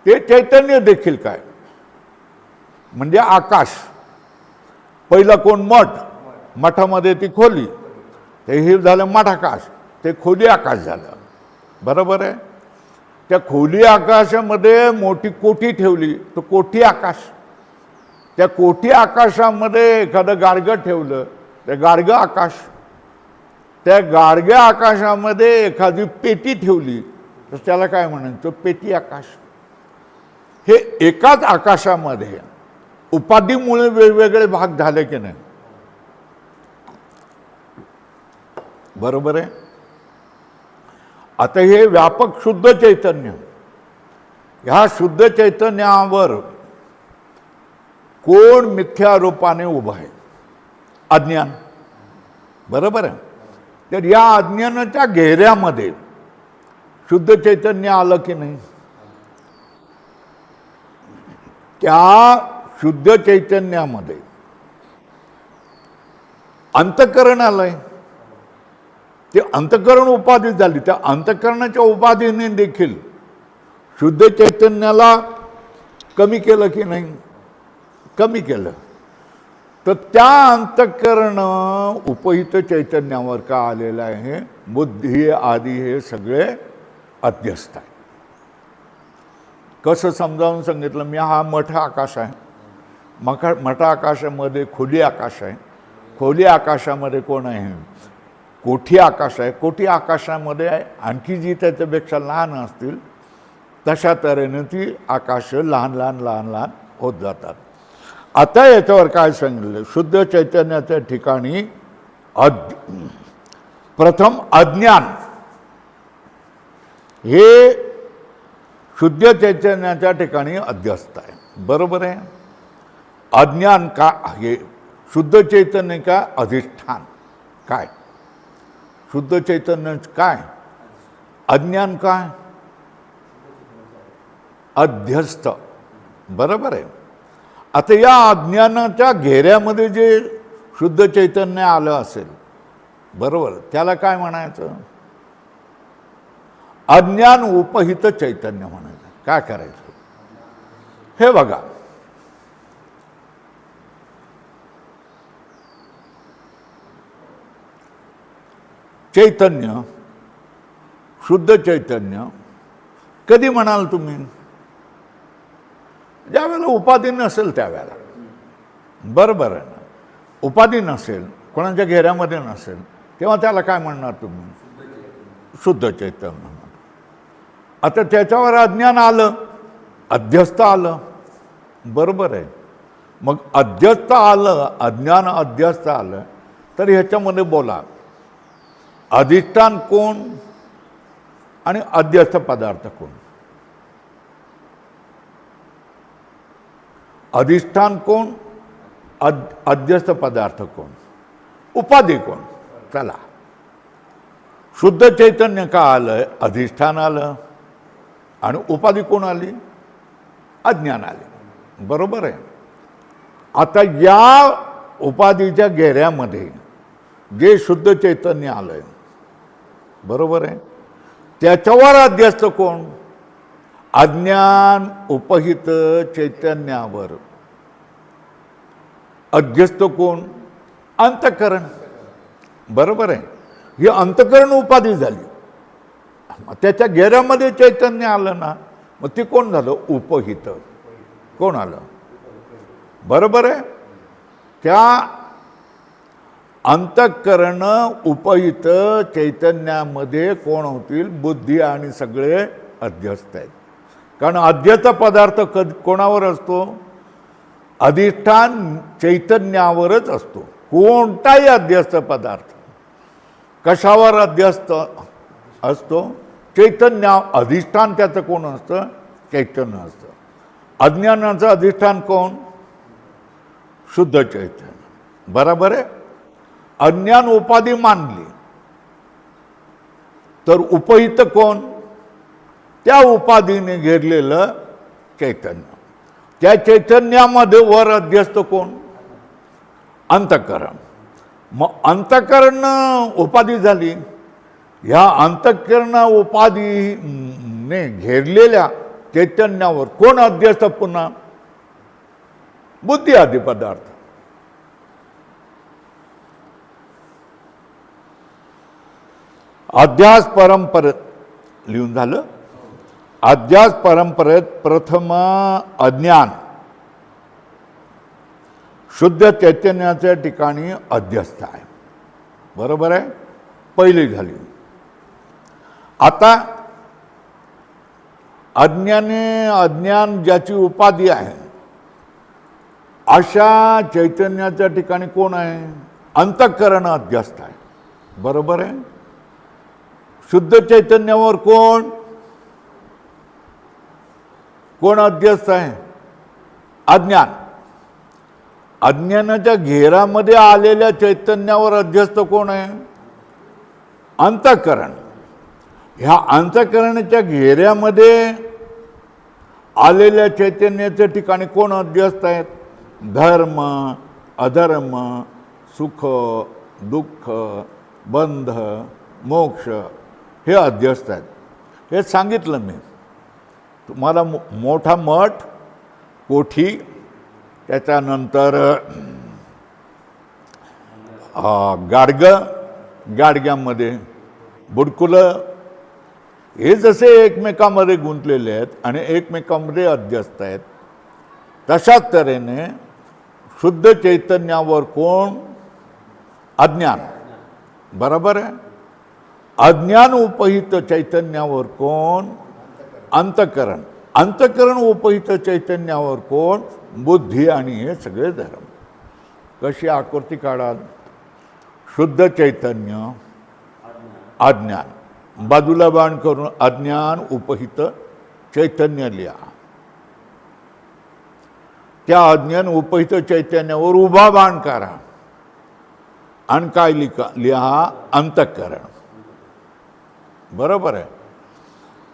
ते चैतन्य देखील काय म्हणजे आकाश. पहिला कोण मठ, मठामध्ये ती खोली, ते हे झालं मठ आकाश, ते खोली आकाश झालं, बरोबर आहे. त्या खोली आकाशामध्ये मोठी कोठी ठेवली तर कोठी आकाश. त्या कोठी आकाशामध्ये एखादं गाडगं ठेवलं तर गाडगं आकाश. त्या गाडग्या आकाशामध्ये एखादी पेटी ठेवली तर त्याला काय म्हणायचं, पेटी आकाश. हे एकाच आकाशामध्ये उपाधीमुळे वेगवेगळे भाग झाले की नाही, बरोबर आहे. आता हे व्यापक शुद्ध चैतन्य, ह्या शुद्ध चैतन्यावर कोण मिथ्यारूपाने उभा आहे, अज्ञान, बरोबर आहे. तर या अज्ञानाच्या घेऱ्यामध्ये शुद्ध चैतन्य आलं की नाही, त्या शुद्ध चैतन्यामध्ये अंतःकरण आलंय. ते अंतःकरण उपाधी झाली, त्या अंतःकरणाच्या उपाधीने देखील शुद्ध चैतन्याला कमी केलं की नाही, कमी केलं. तर त्या अंतःकरण उपहित चैतन्यावर का आलेलं आहे, बुद्धी आदी हे सगळे अध्यस्त आहे. कसं समजावून सांगितलं मी, हा मठ आकाश आहे, मठ आकाशामध्ये खोली आकाश आहे, खोली आकाशामध्ये कोण आहे, कोठी आकाश आहे, कोठी आकाशामध्ये आहे आणखी जी त्याच्यापेक्षा लहान असतील तशा तऱ्हेने ती आकाश लहान लहान लहान लहान होत जातात. आता याच्यावर काय सांगितलं, शुद्ध चैतन्याच्या ठिकाणी प्रथम अज्ञान हे शुद्ध चैतन्याच्या ठिकाणी अध्यस्त आहे, बरोबर आहे. अज्ञान का हे शुद्ध चैतन्य का अधिष्ठान काय, शुद्ध चैतन्य काय, अज्ञान काय, अध्यस्त, बरोबर आहे. आता या अज्ञानाच्या घेऱ्यामध्ये जे शुद्ध चैतन्य आलं असेल, बरोबर, त्याला काय म्हणायचं, अज्ञान उपहित चैतन्य म्हणायचं. काय करायचं हे बघा, चैतन्य, शुद्ध चैतन्य कधी म्हणाल तुम्ही, ज्या वेळेला उपाधी नसेल त्यावेळेला, बरोबर आहे ना. उपाधी नसेल, कोणाच्या घेऱ्यामध्ये नसेल, तेव्हा त्याला काय म्हणणार तुम्ही, शुद्ध चैतन्य म्हणणार. आता त्याच्यावर अज्ञान आलं, अध्यस्त आलं, बरोबर आहे. मग अध्यस्त आलं, अज्ञान अध्यस्त आलं, तर ह्याच्यामध्ये बोला अधिष्ठान कोण आणि अध्यस्त पदार्थ कोण. अधिष्ठान कोण, अध्यस्त पदार्थ कोण, उपाधी कोण. चला, शुद्ध चैतन्य का आलं, अधिष्ठान आलं आणि उपाधी कोण आली, अज्ञान आले, बरोबर आहे. आता या उपाधीच्या घेऱ्यामध्ये जे शुद्ध चैतन्य आलंय, बरोबर आहे, त्याच्यावर अध्यस्त कोण, अज्ञान उपहित चैतन्यावर अध्यस्त कोण, अंतःकरण, बरोबर आहे. ही अंतःकरण उपाधी झाली, त्याच्या घेऱ्यामध्ये चैतन्य आलं ना, मग ते कोण झालं, उपहित, कोण आलं, बरोबर आहे. त्या अंतःकरण उपहित चैतन्यामध्ये कोण होतील, बुद्धी आणि सगळे अध्यस्त आहेत. कारण अध्यस्त पदार्थ कोणावर असतो, अधिष्ठान चैतन्यावरच असतो. कोणताही अध्यस्त पदार्थ कशावर अध्यस्त असतो, चैतन्य, अधिष्ठान त्याचं कोण असतं, चैतन्य असतं. अज्ञानाचं अधिष्ठान कोण, शुद्ध चैतन्य, बरोबर आहे. अज्ञान उपाधी मानली तर उपहित कोण, त्या उपाधीने घेरलेलं चैतन्य. त्या चैतन्यामध्ये वर अध्यस्त कोण, अंतःकरण. मग अंतःकरण उपाधी झाली, ह्या अंतःकरण उपाधीने घेरलेल्या चैतन्यावर कोण अध्यस्त पुन्हा? बुद्धी आदी पदार्थ. अध्यास परंपरेत लिहून झालं. अध्यास परंपरेत प्रथम अज्ञान शुद्ध चैतन्याच्या ठिकाणी अध्यस्त आहे. बरोबर आहे, पहिली झाली. आता अज्ञान ज्याची उपाधी आहे अशा चैतन्याच्या ठिकाणी कोण आहे? अंतःकरण अध्यस्त आहे. बरोबर आहे. शुद्ध चैतन्यावर कोण अध्यस्त आहे? अज्ञान. अज्ञानाच्या घेरामध्ये आलेल्या चैतन्यावर अध्यस्त कोण आहे? अंतःकरण. ह्या अंतःकरणाच्या घेऱ्यामध्ये आलेल्या चैतन्याच्या ठिकाणी कोण अध्यस्त आहेत? धर्म, अधर्म, सुख, दुःख, बंध, मोक्ष हे अध्यस्त आहेत. हे सांगितलं मी तुम्हाला. मोठा मठ, कोठी, त्याच्यानंतर गाडग्यामध्ये बुडकुलं, हे जसे एकमेकांमध्ये गुंतलेले आहेत आणि एकमेकांमध्ये अध्यस्त आहेत, तशाच तऱ्हेने शुद्ध चैतन्यावर कोण? अज्ञान. बरोबर आहे. अज्ञान उपहित चैतन्यावर कोण? अंतःकरण. अंतःकरण उपहित चैतन्यावर कोण? बुद्धी आणि हे सगळे धर्म. कशी आकृती काढाल? शुद्ध चैतन्य, अज्ञान, बाजूला बाण करून अज्ञान उपहित चैतन्य लिहा. त्या अज्ञान उपहित चैतन्यावर उभा बाण करा आणि काय लिहा? अंतःकरण. बरोबर आहे.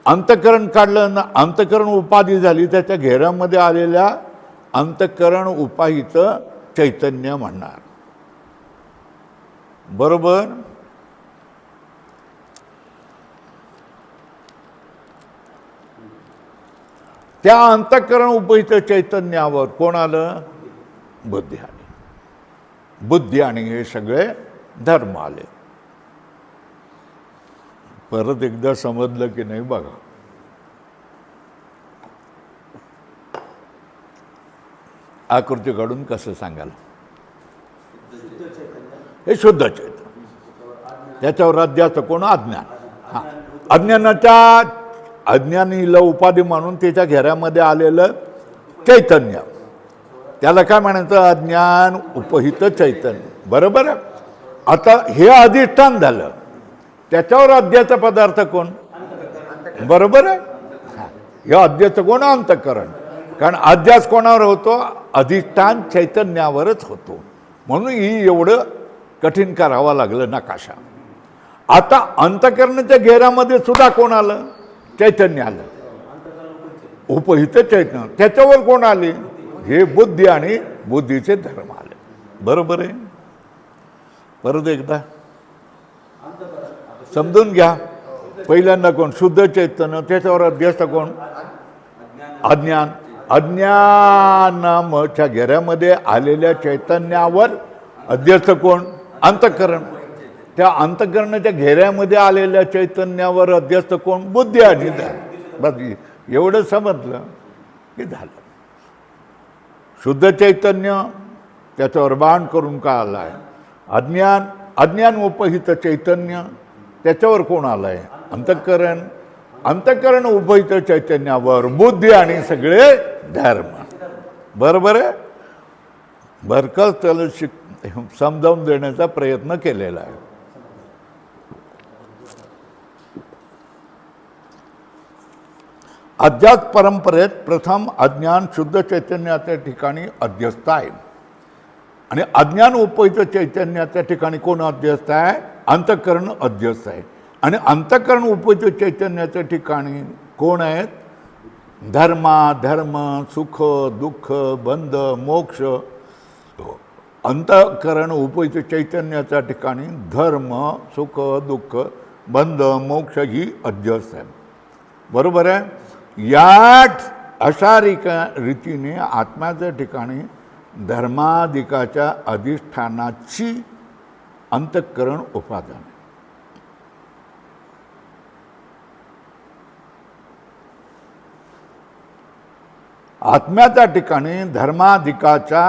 अंतःकरण काढलं ना, अंतःकरण उपाधी झाली, त्याच्या घेऱ्यामध्ये आलेल्या अंतःकरण उपाहित चैतन्य म्हणणार. बरोबर. त्या अंतःकरण उपहित चैतन्यावर कोण आलं? बुद्धी आली. बुद्धी आणि हे सगळे धर्म आले. परत एकदा समजलं की नाही बघा. आकृती काढून कसं सांगाल? हे शुद्ध चैतन्य, त्याच्यावर अध्यास कोण? अज्ञान. हा, अज्ञानीला उपाधी म्हणून त्याच्या घेऱ्यामध्ये आलेलं चैतन्य, त्याला काय म्हणायचं? अज्ञान उपहित चैतन्य. बरोबर आहे. आता हे अधिष्ठान झालं, त्याच्यावर अध्यास पदार्थ कोण? बरोबर आहे. हे अध्यास कोण? अंतःकरण. कारण अध्यास कोणावर होतो? अधिष्ठान चैतन्यावरच होतो. म्हणून ही एवढं कठीण करावं लागलं नकाशा. आता अंतःकरणाच्या घेऱ्यामध्ये सुद्धा कोण आलं? चैतन्य आलं. उपहित चैतन्य. त्याच्यावर कोण आले? हे बुद्धी आणि बुद्धीचे धर्म आले. बरोबर आहे. परत एकदा समजून घ्या. पहिल्यांदा कोण? शुद्ध चैतन्य. त्याच्यावर अध्यस्त कोण? अज्ञान. अज्ञानाच्या घेऱ्यामध्ये आलेल्या चैतन्यावर अध्यस्त कोण? अंतःकरण. त्या अंतःकरणाच्या घेऱ्यामध्ये आलेल्या चैतन्यावर अध्यस्त कोण? बुद्धी आणि बस एवढं समजलं की झालं. शुद्ध चैतन्य, त्याच्यावर बाण करून का आलाय? अज्ञान उपहित चैतन्य, त्याच्यावर कोण आलाय? अंतःकरण. अंतःकरण उपहित चैतन्यावर बुद्धी आणि सगळे धर्म. बरोबर आहे. भरकस त्याला समजावून देण्याचा प्रयत्न केलेला आहे. अध्यास परंपरेत प्रथम अज्ञान शुद्ध चैतन्याच्या ठिकाणी अध्यस्त आहे आणि अज्ञान उपहित चैतन्याच्या ठिकाणी कोण अध्यस्त आहे? अंतःकरण अध्यस्त आहे. आणि अंतःकरण उपहित चैतन्याच्या ठिकाणी कोण आहेत? धर्म, सुख, दुःख, बंध, मोक्ष. अंतःकरण उपहित चैतन्याच्या ठिकाणी धर्म, सुख, दुःख, बंध मोक्ष ही अध्यस्त आहे. बरोबर आहे. या अशा रीतीने आत्म्याच्या ठिकाणी धर्माधिकाच्या अधिष्ठानाची अंतःकरण उपादान आहे. आत्म्याच्या ठिकाणी धर्माधिकाच्या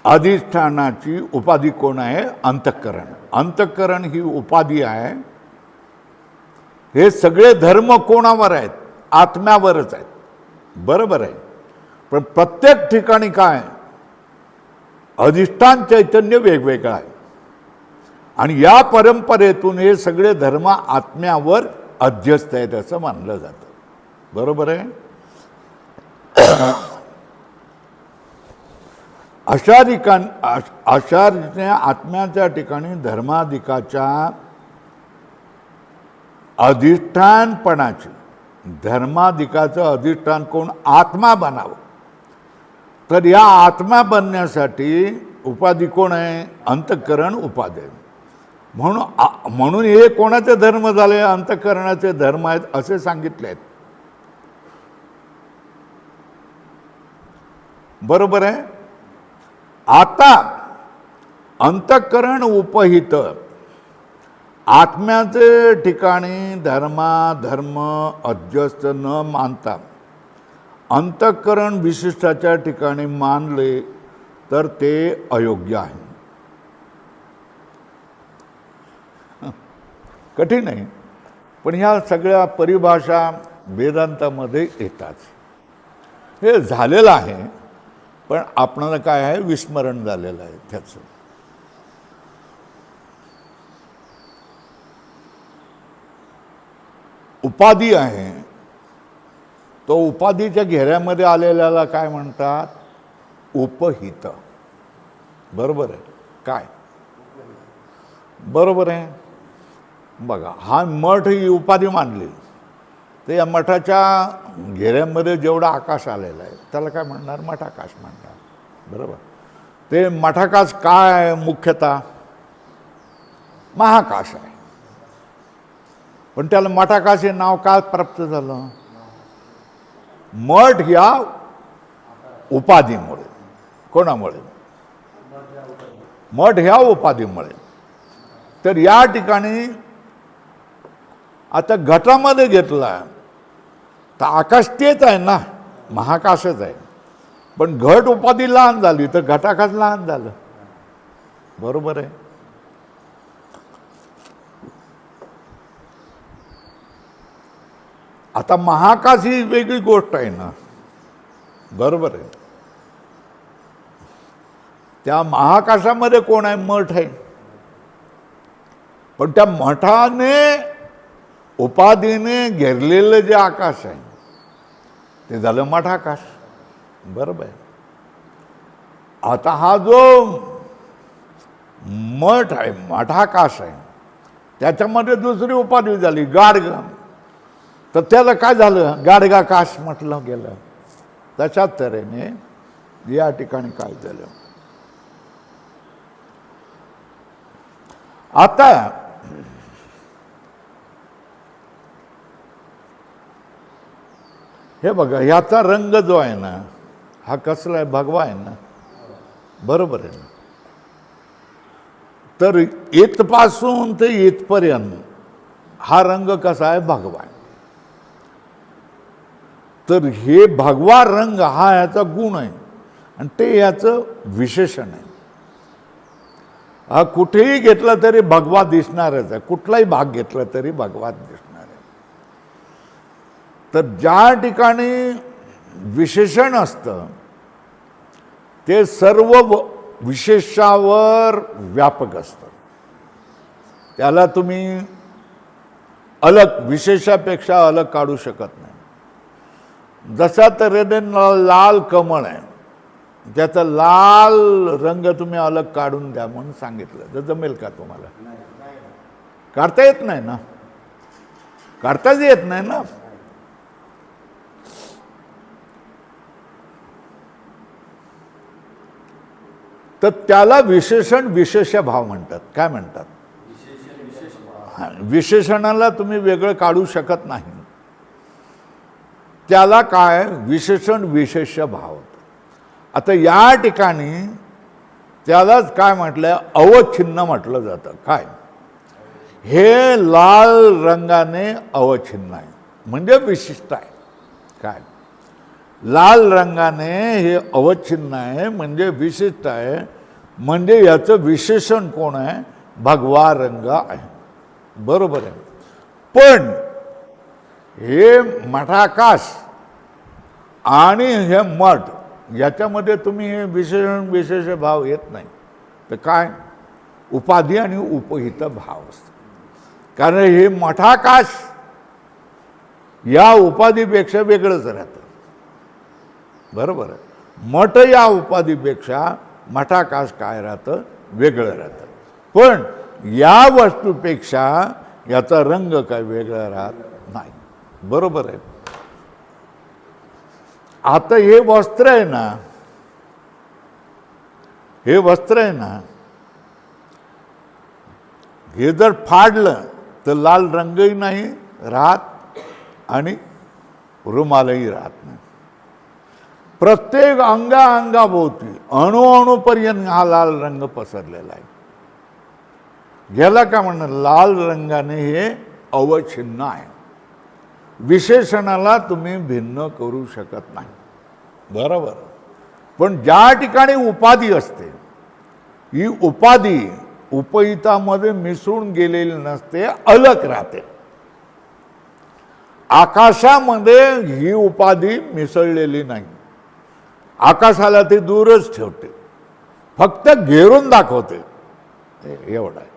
अधिष्ठानाची उपाधी कोण आहे? अंतःकरण. अंतःकरण ही उपाधी आहे. हे सगळे धर्म कोणावर आहेत? आत्म्यावरच आहेत. बरोबर आहे. पण प्रत्येक ठिकाणी काय? अधिष्ठान चैतन्य वेगवेगळं आहे आणि या परंपरेतून हे सगळे धर्म आत्म्यावर अध्यस्त आहेत असं मानलं जातं. बरोबर आहे. अशा रीतीने आत्म्याच्या ठिकाणी धर्माधिकाच्या अधिष्ठानपणाचे, धर्माधिकाचं अधिष्ठान कोण? आत्मा बनावं. तर या आत्मा बनण्यासाठी उपाधी कोण आहे? अंतःकरण उपाधी. म्हणून हे कोणाचे धर्म झाले? अंतःकरणाचे धर्म आहेत असे सांगितले आहेत. बरोबर आहे. आता अंतःकरण उपहित आत्म्याचे ठिकाणी धर्म अध्यस्त न मानता अंतःकरण विशिष्टाच्या ठिकाणी मानले तर ते अयोग्य आहे. कठीण आहे, पण ह्या सगळ्या परिभाषा वेदांतामध्ये येतात. हे झालेलं आहे, पण आपणाला काय आहे? विस्मरण झालेलं आहे त्याचं. उपाधी आहे, तो उपाधीच्या घेऱ्यामध्ये आलेल्याला काय म्हणतात? उपहित. बरोबर आहे. काय? बरोबर आहे. बघा, हा मठ ही उपाधी मानली तर या मठाच्या घेऱ्यामध्ये जेवढा आकाश आलेला आहे त्याला काय म्हणणार? मठाकाश म्हणणार. बरोबर. ते मठाकाश काय? मुख्यतः महाकाश आहे. पण त्याला मठाकाश हे नाव काय प्राप्त झालं? मठ या उपाधीमुळे. कोणामुळे? मठ ह्या उपाधीमुळे. तर या ठिकाणी आता घटामध्ये घेतला तर आकाश तेच आहे ना, महाकाशच आहे. पण घट उपाधी लहान झाली तर घटाकाश लहान झालं. बरोबर आहे. आता महाकाश ही वेगळी गोष्ट आहे ना. बरोबर आहे. त्या महाकाशामध्ये कोण आहे? मठ आहे. पण त्या मठाने उपाधीने घेरलेलं जे आकाश आहे ते झालं मठाकाश. बरोबर आहे. आता हा जो मठ आहे, मठाकाश आहे, त्याच्यामध्ये दुसरी उपाधी झाली गाडग. तर त्याला काय झालं? गाडगाकाश म्हटलं गेलं. तशाच तऱ्हेने या ठिकाणी काय झालं? आता हे बघा, ह्याचा रंग जो आहे ना, हा कसला आहे? भगवा आहे ना. बरोबर आहे ना. तर इथपासून ते इथपर्यंत हा रंग कसा आहे? भगवा आहे. तर हे भगवा रंग हा याचा गुण आहे आणि ते याचं विशेषण आहे. हा कुठेही घेतला तरी भगवा दिसणारच आहे. कुठलाही भाग घेतला तरी भगवा दिसणार आहे. तर ज्या ठिकाणी विशेषण असतं ते सर्व विशेषावर व्यापक असतं. त्याला तुम्ही अलग, विशेषापेक्षा अलग काढू शकत नाही. जसा तऱ्हेने लाल कमळ आहे, त्याचा लाल रंग तुम्ही अलग काढून द्या म्हणून सांगितलं तर जमेल का तुम्हाला? काढता येत नाही ना. काढताच येत नाही ना. तर त्याला विशेषण विशेष भाव म्हणतात. काय म्हणतात? विशेषणाला तुम्ही वेगळं काढू शकत नाही. त्याला काय विशेषण विशेष्य भाव होतं. आता या ठिकाणी त्यालाच काय म्हटलं अवच्छिन्न म्हटलं जातं. काय हे लाल रंगाने अवच्छिन्न आहे म्हणजे विशिष्ट आहे. काय लाल रंगाने हे अवच्छिन्न आहे म्हणजे विशिष्ट आहे. म्हणजे याचं विशेषण कोण आहे भगवा रंग आहे. बरोबर आहे. पण हे मठाकाश आणि हे मठ याच्यामध्ये तुम्ही हे विशेषण विशेष भाव येत नाही. तर काय उपाधी आणि उपहित भाव असतो. कारण हे मठाकाश या उपाधीपेक्षा वेगळंच राहतं. बरोबर आहे. मठ या उपाधीपेक्षा मठाकाश काय राहतं वेगळं राहतं. पण या वस्तूपेक्षा याचा रंग काय वेगळा राहत नाही. बरोबर आहे. आता हे वस्त्र आहे ना, हे वस्त्र आहे ना, हे जर फाडलं तर लाल रंगही नाही राहत आणि रुमालही राहत नाही. प्रत्येक अंगाभोवती अणुअणुपर्यंत हा लाल रंग पसरलेला आहे. याला काय म्हणणार लाल रंगाने हे अवच्छिन्न आहे. विशेषणाला तुम्ही भिन्न करू शकत नाही. बरोबर. पण ज्या ठिकाणी उपाधी असते ही उपाधी उपहितामध्ये मिसळून गेलेली नसते, अलग राहते. आकाशामध्ये ही उपाधी मिसळलेली नाही. आकाशाला ते दूरच ठेवते, फक्त घेरून दाखवते. एवढं आहे.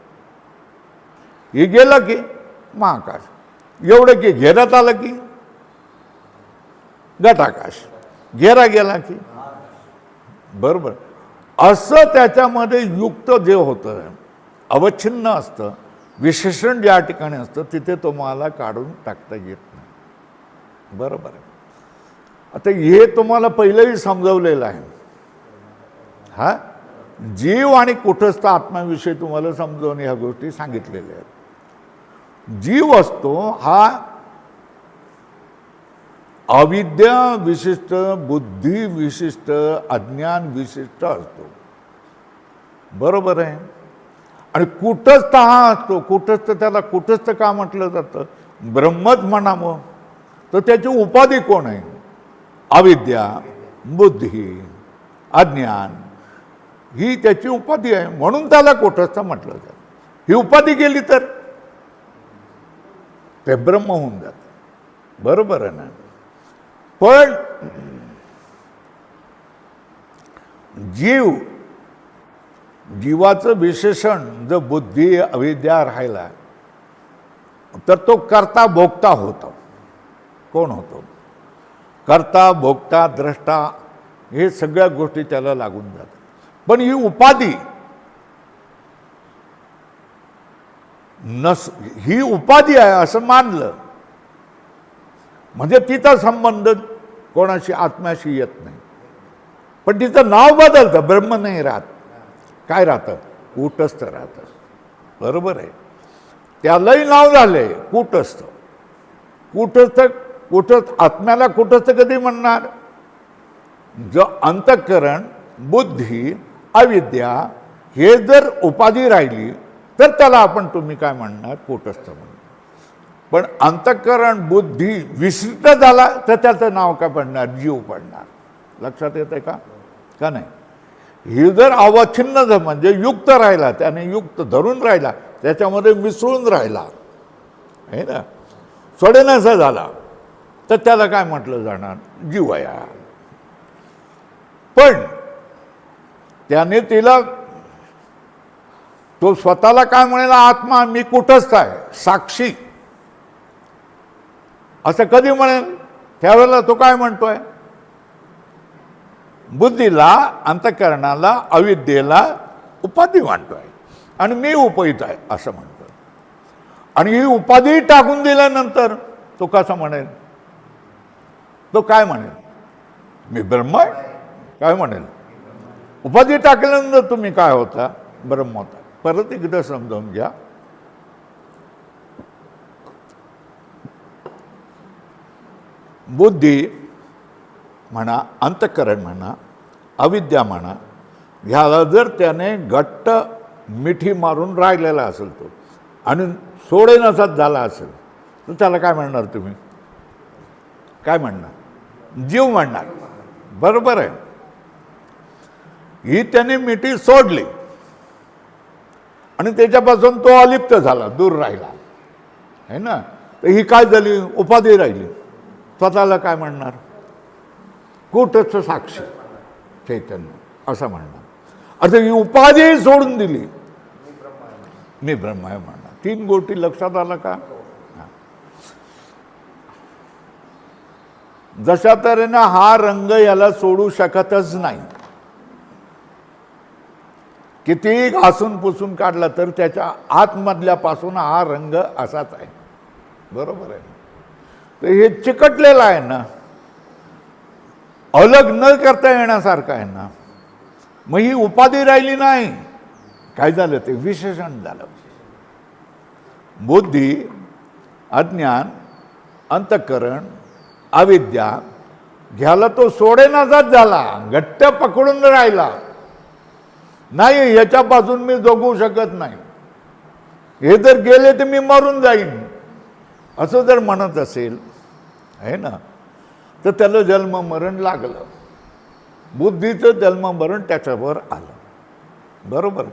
हे गेलं की महाकाश, एवढं की घेरात आलं की घटाकाश, घेरा गेला की. बरोबर. असं त्याच्यामध्ये युक्त जे होतं अवच्छिन्न असतं. विशेषण ज्या ठिकाणी असतं तिथे तुम्हाला काढून टाकता येत नाही. बरोबर आहे. आता हे तुम्हाला पहिलेही समजवलेलं आहे. हा जीव आणि कुटस्थ आत्म्याविषयी तुम्हाला समजावून ह्या गोष्टी सांगितलेल्या आहेत. जीव असतो हा अविद्या विशिष्ट, बुद्धी विशिष्ट, अज्ञान विशिष्ट असतो. बरोबर आहे. आणि कुटस्थ हा असतो. कुटस्थ त्याला कुटस्थ का म्हटलं जातं ब्रह्मच म्हणावं. तर त्याची उपाधी कोण आहे अविद्या, बुद्धी, अज्ञान ही त्याची उपाधी आहे. म्हणून त्याला कुटस्थ म्हटलं जातं. ही उपाधी गेली तर ते ब्रह्म होऊन जातं. बरोबर आहे ना. पण जीवाचं विशेषण जर बुद्धी अविद्या राहिला तर तो कर्ता भोक्ता होतो. कोण होतो कर्ता भोक्ता द्रष्टा हे सगळ्या गोष्टी त्याला लागून जातात. पण ही उपाधी ही उपाधी आहे असं मानलं म्हणजे तिचा संबंध कोणाशी आत्म्याशी येत नाही. पण तिचं नाव बदलतं, ब्रह्म नाही राहत. काय राहतं कूटस्थ राहतं. बरोबर आहे. त्यालाही नाव झालंय कूटस्थ. कुटस्थ आत्म्याला कुटस्थ कधी म्हणणार जो अंतःकरण, बुद्धी, अविद्या हे जर उपाधी राहिली तर त्याला आपण तुम्ही काय म्हणणार कूटस्थ म्हणणार. पण अंतःकरण बुद्धी विशिष्ट झाला तर त्याचं नाव काय पडणार जीव पडणार. लक्षात येतंय का का नाही. ही जर अवच्छिन्न म्हणजे युक्त राहिला, त्याने युक्त धरून राहिला, त्याच्यामध्ये मिसळून राहिला आहे ना, सोडेनासा झाला तर त्याला काय म्हटलं जाणार जीवया. पण त्याने तिला तो स्वतःला काय म्हणेल आत्मा मी कुठंच आहे साक्षी असं कधी म्हणेल त्यावेळेला तो काय म्हणतोय बुद्धीला, अंतःकरणाला, अविद्येला उपाधी मानतोय आणि मी उपहित आहे असं म्हणतोय. आणि ही उपाधी टाकून दिल्यानंतर तो कसा म्हणेल, तो काय म्हणेल मी ब्रह्म आहे काय म्हणेल. उपाधी टाकल्यानंतर तुम्ही काय होता ब्रह्म होता. परत एकदा समजावून घ्या. बुद्धी म्हणा, अंतःकरण म्हणा, अविद्या म्हणा, ह्याला जर त्याने घट्ट मिठी मारून राहिलेला असेल तो आणि सोडेनासाच झाला असेल तर त्याला काय म्हणणार तुम्ही? काय म्हणणार? जीव म्हणणार. बरोबर आहे. ही त्याने मिठी सोडली आणि त्याच्यापासून तो अलिप्त झाला, दूर राहिला आहे ना. तर ही काय झाली? उपाधी राहिली. स्वतःला काय म्हणणार? कुठंच साक्षी चैतन्य असं म्हणणार. आता ही उपाधी सोडून दिली, मी ब्रह्म आहे म्हणणार. 3 गोष्टी लक्षात आलं का? जशा तऱ्हेनं हा रंग याला सोडू शकतच नाही. किती घासून पुसून काढला तर त्याच्या आतमधल्यापासून हा रंग असाच आहे. बरोबर आहे. तर हे चिकटलेलं आहे ना, अलग न करता येण्यासारखं आहे ना. मग ही उपाधी राहिली नाही. काय झालं? ते विशेषण झालं. बुद्धी, अज्ञान, अंतःकरण, अविद्या घ्याला तो सोडेनाचाच झाला, घट्ट पकडून राहिला. नाही, याच्यापासून मी जगू शकत नाही, हे जर गेले तर मी मरून जाईन असं जर म्हणत असेल आहे ना, तर त्याला जन्म मरण लागलं. बुद्धीचं जन्म मरण त्याच्यावर आलं. बरोबर.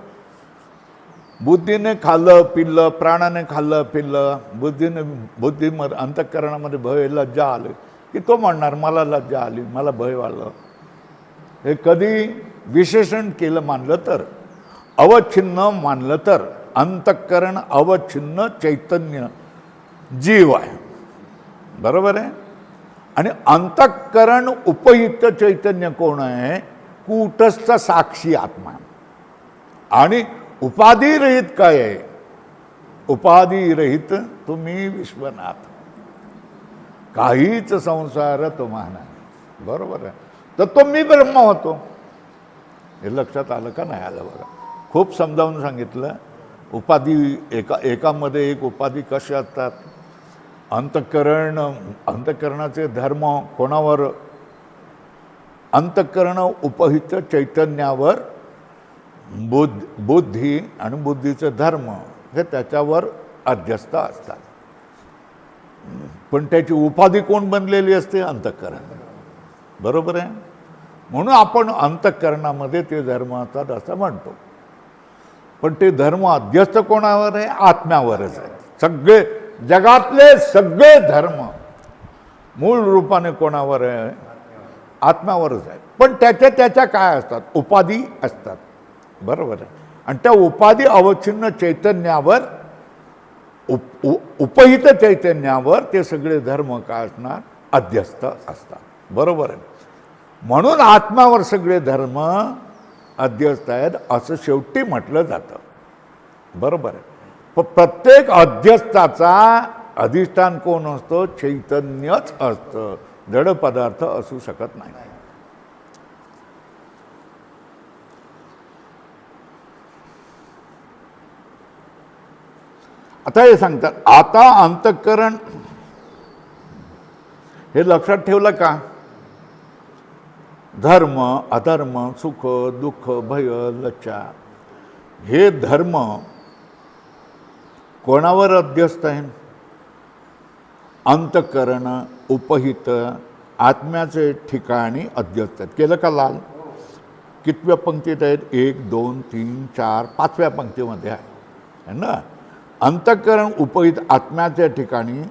बुद्धीने खाल्लं पिल्लं, प्राणाने खाल्लं पिल्लं, बुद्धी अंतःकरणामध्ये भय लज्जा आले की तो म्हणणार मला लज्जा आली, मला भय वाढलं. हे कधी विशेषण केलं मानलं तर, अवच्छिन्न मानलं तर, अंतःकरण अवच्छिन्न चैतन्य जीव आहे. बरोबर आहे. आणि अंतःकरण उपयुक्त चैतन्य कोण आहे? कूटस्थ साक्षी आत्मा. आणि उपाधिरहित काय आहे? उपाधिरहित तुम्ही विश्वनाथ, काहीच संसार तुम्हा नाही. बरोबर आहे. तर तो मी ब्रह्म होतो. हे लक्षात आलं का? नाही आलं? बघा, खूप समजावून सांगितलं. उपाधी एकामध्ये एक उपाधी कशी असतात? अंतःकरणाचे धर्म कोणावर? अंतःकरण उपहित चैतन्यावर. बुद्धी आणि बुद्धीचे धर्म हे त्याच्यावर अध्यस्त असतात. पण त्याची उपाधी कोण बनलेली असते? अंतःकरण. बरोबर आहे. म्हणून आपण अंतःकरणामध्ये ते धर्म असतात असं म्हणतो. पण ते धर्म अध्यस्त कोणावर आहे? आत्म्यावरच आहे. सगळे जगातले सगळे धर्म मूळ रूपाने कोणावर आहे? आत्म्यावरच आहे. पण त्याच्या काय असतात? उपाधी असतात. बरोबर आहे. आणि त्या उपाधी अवच्छिन्न चैतन्यावर, उपहित चैतन्यावर ते सगळे धर्म काय असणार? अध्यस्त असतात. बरोबर आहे. म्हणून आत्म्यावर सगळे धर्म अध्यस्त आहेत असं शेवटी म्हटलं जातं. बरोबर आहे. पण प्रत्येक अध्यस्थाचा अधिष्ठान कोण असतो? चैतन्यच असतं. जड पदार्थ असू शकत नाही. आता हे सांगतात, आता अंतःकरण हे लक्षात ठेवलं का? धर्म अधर्म, सुख दुःख, भय लज्जा, हे धर्म कोणावर अध्यस्त आहे? अंतःकरण उपहित आत्म्याचे ठिकाणी अध्यस्त आहेत. केलं का लाल? कितव्या पंक्तीत आहेत? 1 2 3 4 5व्या पंक्तीमध्ये आहे ना. अंतःकरण उपहित आत्म्याच्या ठिकाणी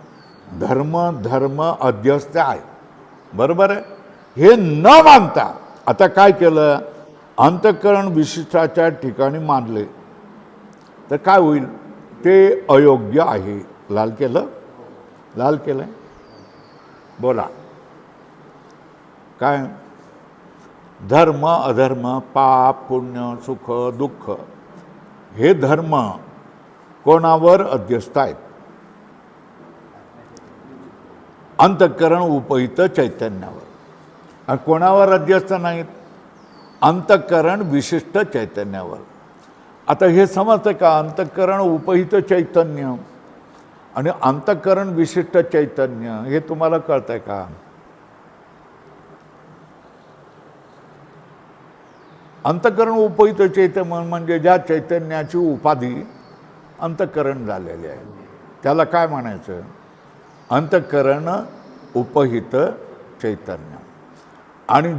धर्म अध्यस्त आहे. बरोबर आहे. हे न मानता आता काय केलं? अंतःकरण विशिष्टाच्या ठिकाणी मानले तर काय होईल? ते अयोग्य आहे. लाल केलं? लाल केलं? बोला काय? धर्म अधर्म, पाप पुण्य, सुख दुःख, हे धर्म कोणावर अध्यस्त आहेत? अंतःकरण उपहित चैतन्यावर. आणि कोणावर अध्यस्त नाहीत? अंतःकरण विशिष्ट चैतन्यावर. आता हे समजतं का? अंतःकरण उपहित चैतन्य आणि अंतःकरण विशिष्ट चैतन्य हे तुम्हाला कळतंय का? अंतःकरण उपहित चैतन्य म्हणजे ज्या चैतन्याची उपाधी अंतःकरण झालेली आहे त्याला काय म्हणायचं? अंतःकरण उपहित चैतन्य. आणि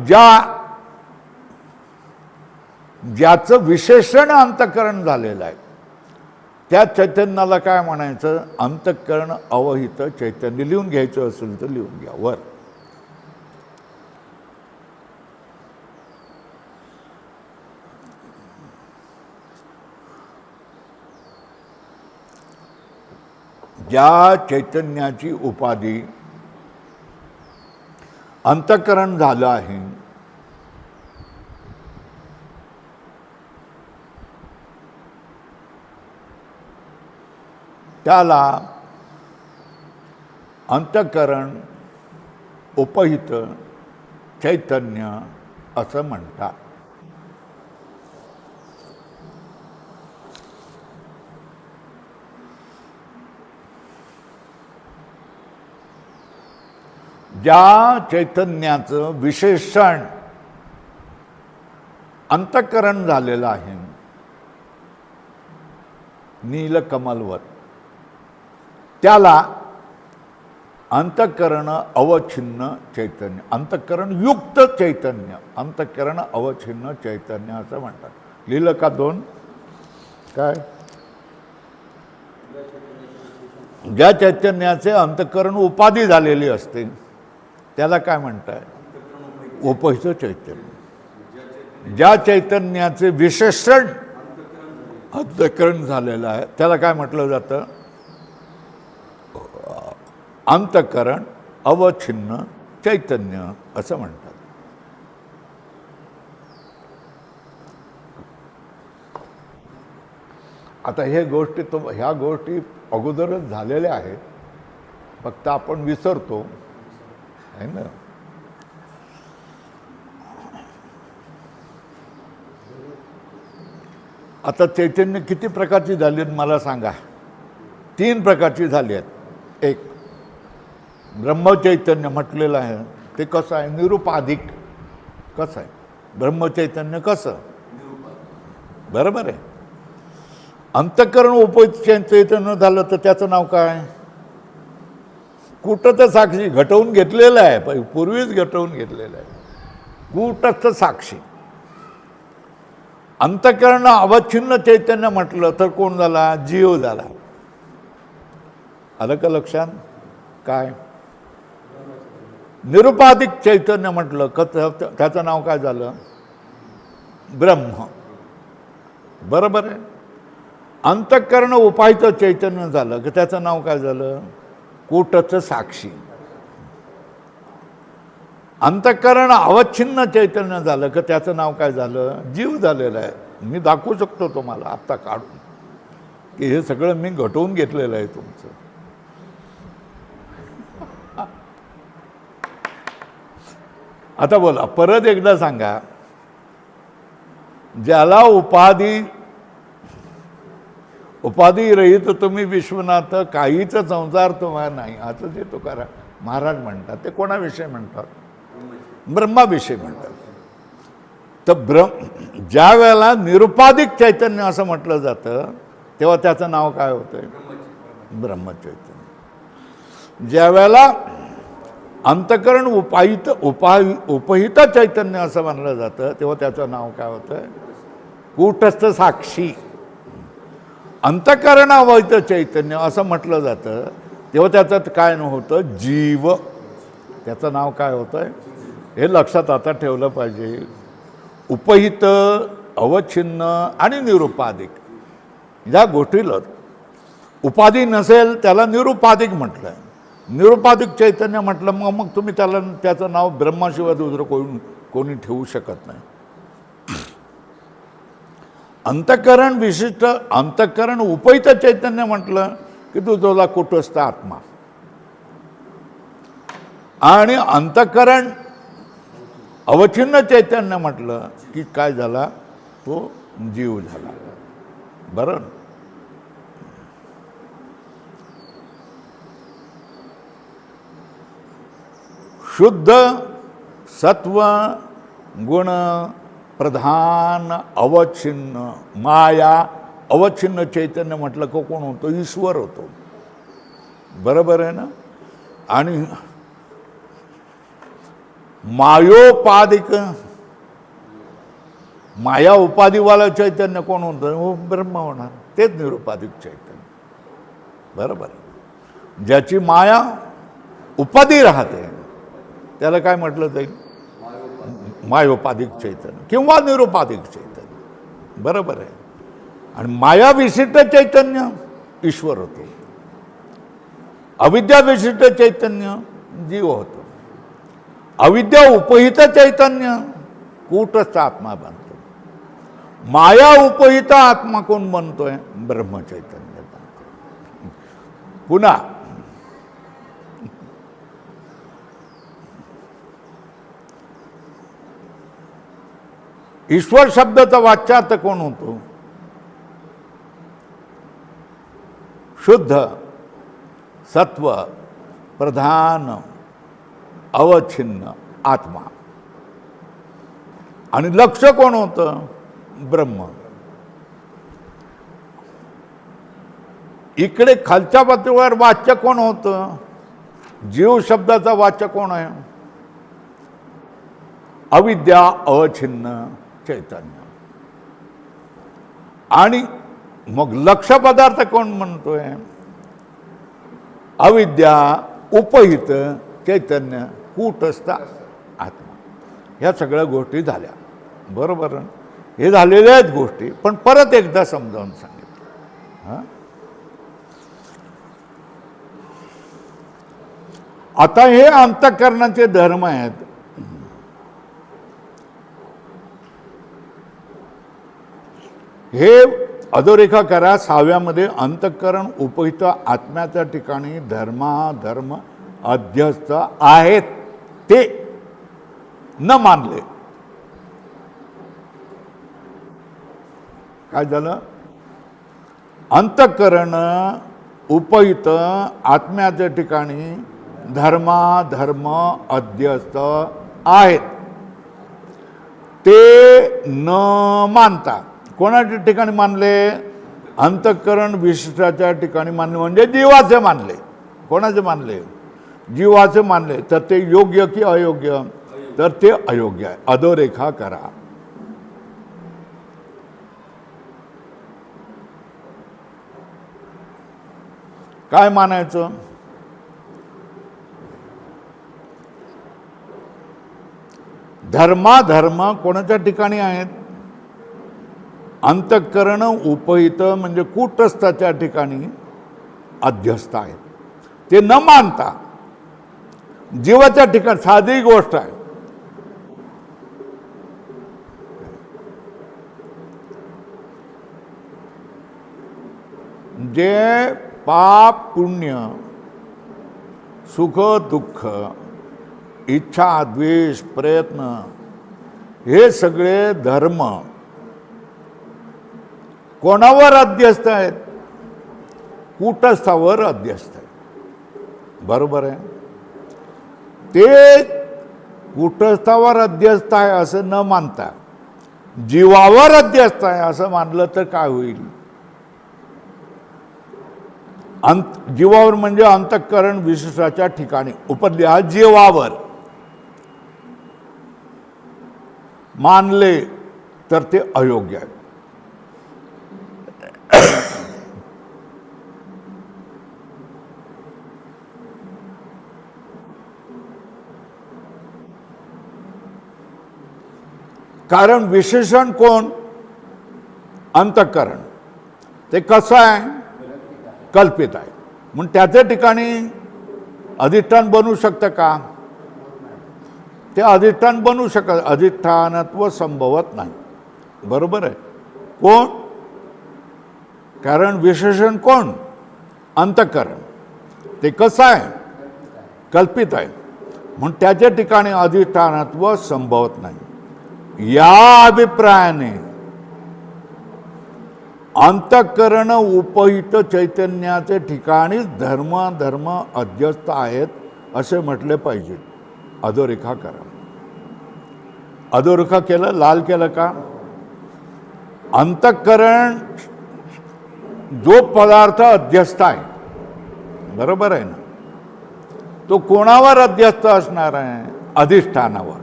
ज्याचं विशेषण अंतःकरण झालेलं आहे त्या चैतन्याला काय म्हणायचं? अंतःकरण अवहित चैतन्य. लिहून घ्यायचं असेल तर लिहून घ्या वर. ज्या चैतन्याची उपाधी अंतःकरण झालं आहे त्याला अंतःकरण उपहित चैतन्य असं म्हणतात. ज्या चैतन्याचं विशेषण अंतःकरण झालेलं आहे नीलकमलवत त्याला अंतःकरण अवच्छिन्न चैतन्य, अंतःकरण युक्त चैतन्य, अंतःकरण अवच्छिन्न चैतन्य असं म्हणतात. लिहिलं का दोन? काय? ज्या चैतन्याचे अंतःकरण उपाधी झालेली असते त्याला काय म्हणताय? उपहित चैतन्य. ज्या चैतन्याचे विशेषण अंतःकरण झालेलं आहे त्याला काय म्हटलं जातं? अंतःकरण अवच्छिन्न चैतन्य असं म्हणतात. आता ह्या गोष्टी अगोदरच झालेल्या आहेत, फक्त आपण विसरतो आहे ना. आता चैतन्य किती प्रकारची झाली आहेत मला सांगा? 3 प्रकारची झाली आहेत. एक ब्रह्मचैतन्य म्हटलेलं आहे, ते कसं आहे? निरुपाधिक. कसं आहे ब्रह्मचैतन्य? कसं? बरोबर आहे. अंतःकरण उपहित चैतन्य झालं तर त्याचं नाव काय? कूटस्थ साक्षी. घटवून घेतलेलं आहे, पूर्वीच घटवून घेतलेलं आहे. कूटस्थ साक्षी. अंतःकरण अवच्छिन्न चैतन्य म्हटलं तर कोण झाला? जीव झाला. आलं का लक्षात? काय? निरुपाधिक चैतन्य म्हटलं का त्याचं नाव काय झालं? ब्रह्म. बरोबर आहे. अंतःकरण उपाहित चैतन्य झालं की त्याचं नाव काय झालं? कूटस्थ साक्षी. अंतःकरण अवच्छिन्न चैतन्य झालं की त्याचं नाव काय झालं? जीव झालेलं आहे. मी दाखवू शकतो तुम्हाला आत्ता काढून की हे सगळं मी घटवून घेतलेलं आहे तुमचं. आता बोला, परत एकदा सांगा. ज्याला उपाधी रहित तुम्ही विश्वनाथ, काहीच संसार तुम्हाला नाही, असं जे तुकाराम महाराज म्हणतात ते कोणाविषयी म्हणतात? ब्रह्माविषयी म्हणतात. तर ज्या वेळेला निरुपाधिक चैतन्य असं म्हटलं जातं तेव्हा त्याचं नाव काय होतंय? ब्रह्मचैतन्य. ज्या वेळेला अंतःकरण उपहित चैतन्य असं म्हणलं जातं तेव्हा त्याचं नाव काय होतं? कूटस्थ साक्षी. अंतःकरण अवहित चैतन्य असं म्हटलं जातं तेव्हा त्याचं काय होतं? जीव. त्याचं नाव काय होतं? हे लक्षात आता ठेवलं पाहिजे. उपहित, अवच्छिन्न आणि निरुपाधिक या गोष्टीला उपाधी नसेल त्याला निरुपाधिक म्हटलंय. निरुपाधिक चैतन्य म्हटलं मग तुम्ही त्याचं नाव ब्रह्माशिवाय दुसरं कोणी ठेवू शकत नाही. अंतःकरण विशिष्ट, अंतःकरण उपहित चैतन्य म्हटलं की तुझा कुटस्थ आत्मा. आणि अंतःकरण अवच्छिन्न चैतन्य म्हटलं की काय झाला? तो जीव झाला. बरं. शुद्ध सत्व गुण प्रधान अवच्छिन्न माया अवच्छिन्न चैतन्य म्हटलं का कोण होतो? ईश्वर होतो. बरोबर आहे ना? आणि मायोपाधिक माया उपाधिवाला चैतन्य कोण होतं? हो, ब्रह्म होणार. तेच निरुपाधिक चैतन्य. बरोबर. ज्याची माया उपाधी राहते त्याला काय म्हटलं जाईल? मायोपाधिक चैतन्य किंवा निरुपाधिक चैतन्य. बरोबर आहे. आणि माया विशिष्ट चैतन्य ईश्वर होतो. अविद्या विशिष्ट चैतन्य जीव होतो. अविद्या उपहित चैतन्य कूटस्थ आत्मा बनतो. माया उपहित आत्मा कोण बनतोय? ब्रह्म चैतन्य बनतो. पुन्हा ईश्वर शब्दाचा वाच्यार्थ कोण होतो? शुद्ध सत्व प्रधान अवच्छिन्न आत्मा. आणि लक्ष कोण होतं? ब्रह्म. इकडे खालच्या पातळीवर वाच्य कोण होतं? जीव शब्दाचा वाच्य कोण आहे? अविद्या अवच्छिन्न चैतन्य. आणि मग लक्ष पदार्थ कोण म्हणतोय? अविद्या उपहित चैतन्य कूटस्थ आत्मा. ह्या सगळ्या गोष्टी झाल्या. बरोबर. हे झालेल्या आहेत गोष्टी, पण परत एकदा समजावून सांगितलं. आता हे अंतःकरणाचे धर्म आहेत. हे अधोरेखा करा. 6व्यामध्ये अंतःकरण उपहित आत्म्याच्या ठिकाणी धर्म अध्यस्त आहेत ते न मानले. काय झालं? अंतःकरण उपहित आत्म्याच्या ठिकाणी धर्म अध्यस्त आहेत ते न मानता. कोणाच्या ठिकाणी मानले? अंतःकरण विशिष्टाच्या ठिकाणी मानले म्हणजे जीवाचे मानले. कोणाचे मानले? जीवाचे मानले. तर ते योग्य की अयोग्य? तर ते अयोग्य आहे. अधोरेखा करा. काय मानायचं? धर्म कोणाच्या ठिकाणी आहेत? अंतःकरण उपहित म्हणजे कूटस्थाच्या ठिकाणी अध्यस्त आहेत ते न मानता. जीवाच्या ठिकाणी साधी गोष्ट आहे. जे पाप पुण्य सुख दुःख इच्छा द्वेष प्रयत्न हे सगळे धर्म कोणावर अध्यस्त आहेत? कूटस्थावर अध्यस्त आहेत. बरोबर आहे. ते कूटस्थावर अध्यस्त आहे असं न मानता जीवावर अध्यस्त आहे असं मानलं तर काय होईल? जीवावर म्हणजे अंतःकरण विशिष्टाच्या ठिकाणी उपद्या जीवावर मानले तर ते अयोग्य आहे. कारण विशेषण कोण? अंतःकरण. ते कसं आहे? कल्पित आहे. म्हणून त्याच्या ठिकाणी अधिष्ठान बनू शकतं का? ते अधिष्ठान बनू शकत. अधिष्ठानत्व संभवत नाही. बरोबर आहे. कोण? कारण विशेषण कोण? अंतःकरण. ते कसं आहे? कल्पित आहे. म्हणून त्याच्या ठिकाणी अधिष्ठानत्व संभवत नाही. या अभिप्रायाने अंतःकरण उपहित चैतन्याचे ठिकाणीच धर्म अध्यस्त आहेत असे म्हटले पाहिजे. अधोरेखा करा. अधोरेखा केलं, लाल केलं का? अंतःकरण जो पदार्थ अध्यस्त आहे, बरोबर आहे ना, तो कोणावर अध्यस्त असणार आहे? अधिष्ठानावर.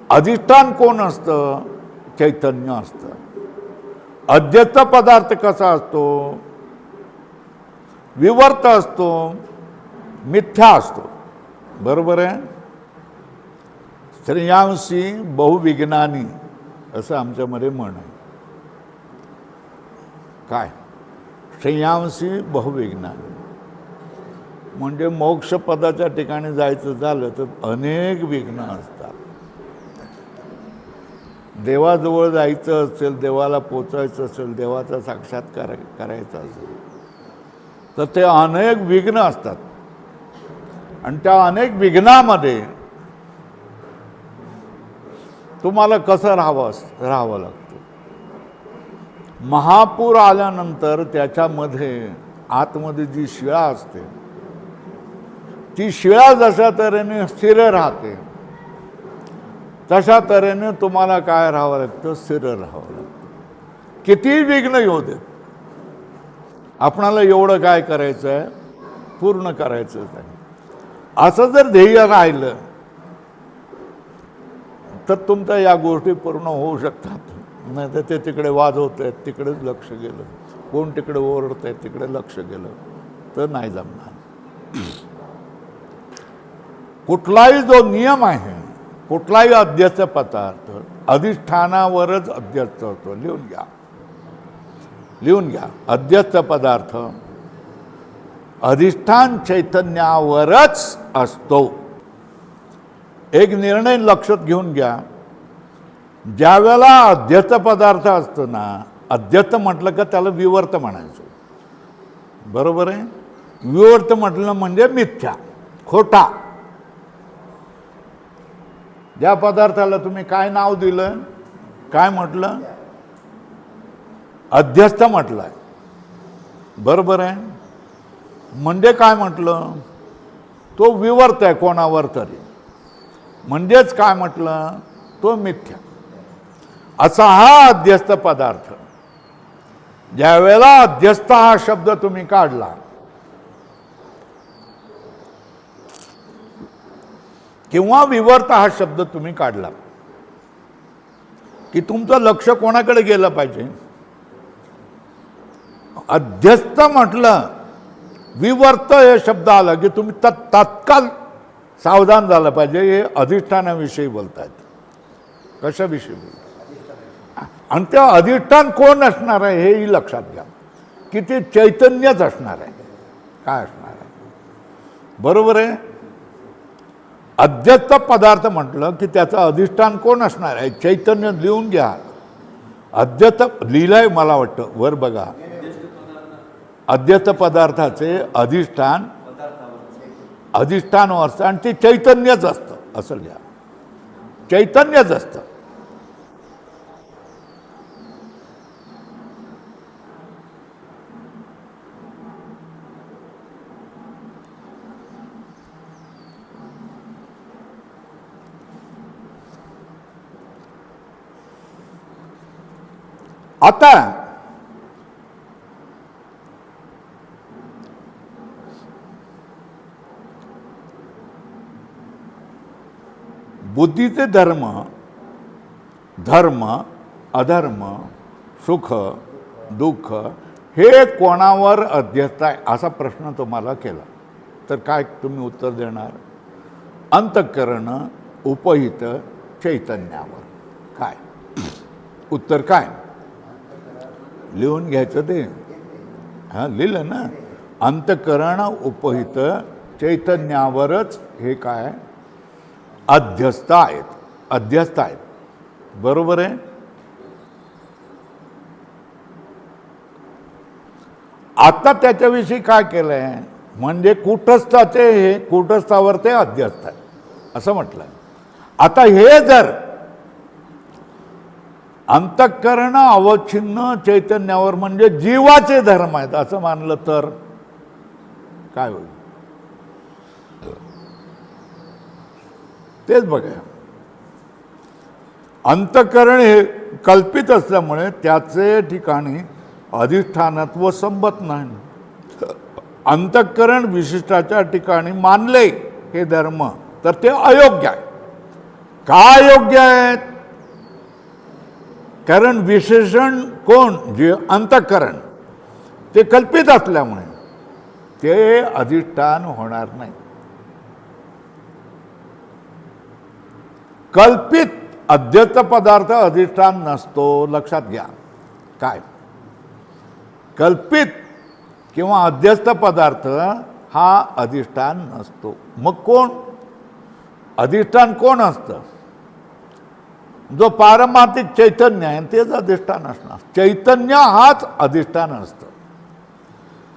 अधिष्ठान कोण असतं? चैतन्य असतं. अध्यस्त पदार्थ कसा असतो? विवर्त असतो, मिथ्या असतो, बरोबर आहे. श्रेयांसी बहुविज्ञानी असं आमच्यामध्ये म्हण आहे. काय? श्रेयांसी बहुविज्ञानी म्हणजे मोक्षपदाच्या ठिकाणी जायचं झालं तर अनेक विघ्न असतात. देवाजवळ जायचं असेल, देवाला पोचायचं असेल, देवाचा साक्षात्कार करायचा असेल तर ते अनेक विघ्न असतात. आणि त्या अनेक विघ्नामध्ये तुम्हाला कसं राहावं लागतं. महापूर आल्यानंतर त्याच्यामध्ये आतमध्ये जी शिळा असते, ती शिळा जशा तऱ्हेने स्थिर राहते, तशा तऱ्हेने तुम्हाला काय राहावं लागतं? स्थिर राहावं लागतं. कितीही विघ्न येऊ देत, आपणाला एवढं काय करायचं आहे? पूर्ण करायचं आहे. असं जर ध्येय राहिलं तर तुमच्या या गोष्टी पूर्ण होऊ शकतात. नाही तर ते तिकडे वाजवत आहेत, तिकडेच लक्ष गेलं, कोण तिकडे ओरडत आहे, तिकडे लक्ष गेलं तर नाही जमणार. कुठलाही जो नियम आहे, कुठलाही अध्यस्त पदार्थ अधिष्ठानावरच अध्यस्त होतो. लिहून घ्या. अध्यस्त पदार्थ अधिष्ठान चैतन्यावरच असतो. एक निर्णय लक्षात घेऊन घ्या. ज्या वेळेला अध्यस्त पदार्थ असतो ना, अध्यस्त म्हटलं का त्याला विवर्त म्हणायचं, बरोबर आहे. विवर्त म्हटलं म्हणजे मिथ्या, खोटा. ज्या पदार्थाला तुम्ही काय नाव दिलं, काय म्हटलं? अध्यस्त म्हटलंय, बरोबर आहे. म्हणजे काय म्हटलं? तो विवर्त आहे कोणावर तरी. म्हणजेच काय म्हटलं? तो मिथ्या. असा हा अध्यस्त पदार्थ. ज्या वेळेला अध्यस्त हा शब्द तुम्ही काढला किंवा विवर्त हा शब्द तुम्ही काढला की तुमचं लक्ष कोणाकडे गेलं पाहिजे? अध्यस्त म्हटलं, विवर्त हे शब्द आला की तुम्ही तत्काळ सावधान झालं पाहिजे. हे अधिष्ठानाविषयी बोलतायत. कशाविषयी बोलतात? आणि ते अधिष्ठान कोण असणार आहे हेही लक्षात घ्या की ते चैतन्यच असणार आहे. काय असणार आहे? बरोबर आहे. अध्यस्त पदार्थ म्हटलं की त्याचं अधिष्ठान कोण असणार आहे? चैतन्य. लिहून घ्या. अध्यस्त लिहिलंय मला वाटतं, वर बघा. अध्यस्त पदार्थाचे अधिष्ठान असतं आणि ते चैतन्यच असतं. असं लिहा, चैतन्यच असतं. आता बुद्धीचे धर्म, अधर्म, सुख, दुःख हे कोणावर अध्यस्त आहे असा प्रश्न तुम्हाला केला तर काय तुम्ही उत्तर देणार? अंतःकरण उपहित चैतन्यावर. काय उत्तर? काय लिहून घ्यायचं ते? हां, लिहिलं ना. अंतःकरण उपहित चैतन्यावरच हे काय अध्यस्त आहेत. बरोबर आहे. आता त्याच्याविषयी काय केलंय म्हणजे कुटस्थाचे हे कुटस्थावर ते अध्यस्त आहे असं म्हटलंय. आता हे जर अंतःकरण अवच्छिन्न चैतन्यावर म्हणजे जीवाचे धर्म आहेत असं मानलं तर काय होईल? तेच बघा. अंतःकरण हे कल्पित असल्यामुळे त्याचे ठिकाणी अधिष्ठानत्व संबत नाही. अंतःकरण विशिष्टाच्या ठिकाणी मानले हे धर्म तर ते अयोग्य आहे. का अयोग्य आहेत? कारण विशेषण कोण? जे अंतःकरण ते कल्पित असल्यामुळे ते अधिष्ठान होणार नाही. कल्पित अध्यस्त पदार्थ अधिष्ठान नसतो. लक्षात घ्या. काय? कल्पित किंवा अध्यस्त पदार्थ हा अधिष्ठान नसतो. मग कोण अधिष्ठान? कोण असतं? जो पारमार्थिक चैतन्य आहे तेच अधिष्ठान असणार. चैतन्य हाच अधिष्ठान असतं.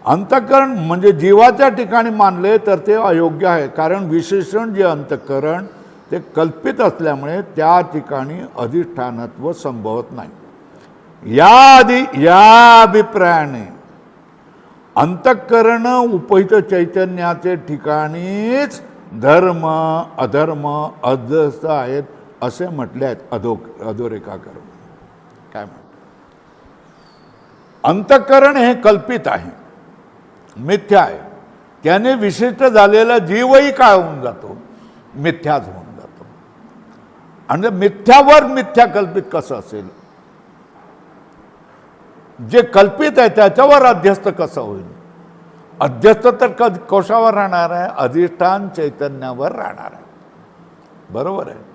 अंतःकरण म्हणजे जीवाच्या ठिकाणी मानले तर ते अयोग्य आहे. कारण विशेषण जे अंतःकरण ते कल्पित असल्यामुळे त्या ठिकाणी अधिष्ठानत्व संभवत नाही. या अभिप्रायाने अंतःकरण उपहित चैतन्याचे ठिकाणीच धर्म अधर्म अध्यस्त आहेत असे म्हटले आहेत अधोरेखा करून. काय म्हणतात? अंतःकरण हे कल्पित आहे, मिथ्या आहे. त्याने विशिष्ट झालेला जीवही काय होऊन जातो? मिथ्याच होऊन जातो. आणि मिथ्यावर मिथ्या कल्पित कसं असेल? जे कल्पित आहे त्याच्यावर अध्यस्त कसं होईल? अध्यस्त तर कशावर राहणार आहे? अधिष्ठान चैतन्यावर राहणार आहे. बरोबर आहे.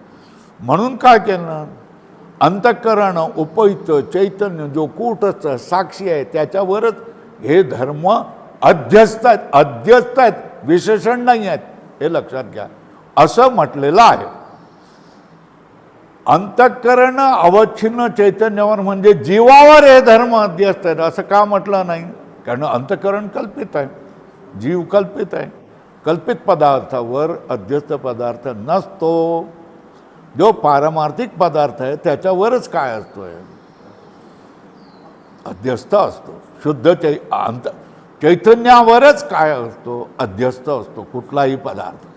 म्हणून काय केलं? अंतःकरण उपहित चैतन्य जो कूटस्थ साक्षी आहे त्याच्यावरच हे धर्म अध्यस्त आहेत. अध्यस्त आहेत, विशेषण नाही आहेत. हे लक्षात घ्या. असं म्हटलेलं आहे. अंतःकरण अवच्छिन्न चैतन्यावर म्हणजे जीवावर हे धर्म अध्यस्त आहेत असं का म्हटलं नाही? कारण अंतःकरण कल्पित आहे, जीव कल्पित आहे. कल्पित पदार्थावर अध्यस्त पदार्थ नसतो. जो पारमार्थिक पदार्थ आहे त्याच्यावरच काय असतोय? अध्यस्त असतो. शुद्ध चैतन्यावरच काय असतो? अध्यस्त असतो कुठलाही पदार्थ.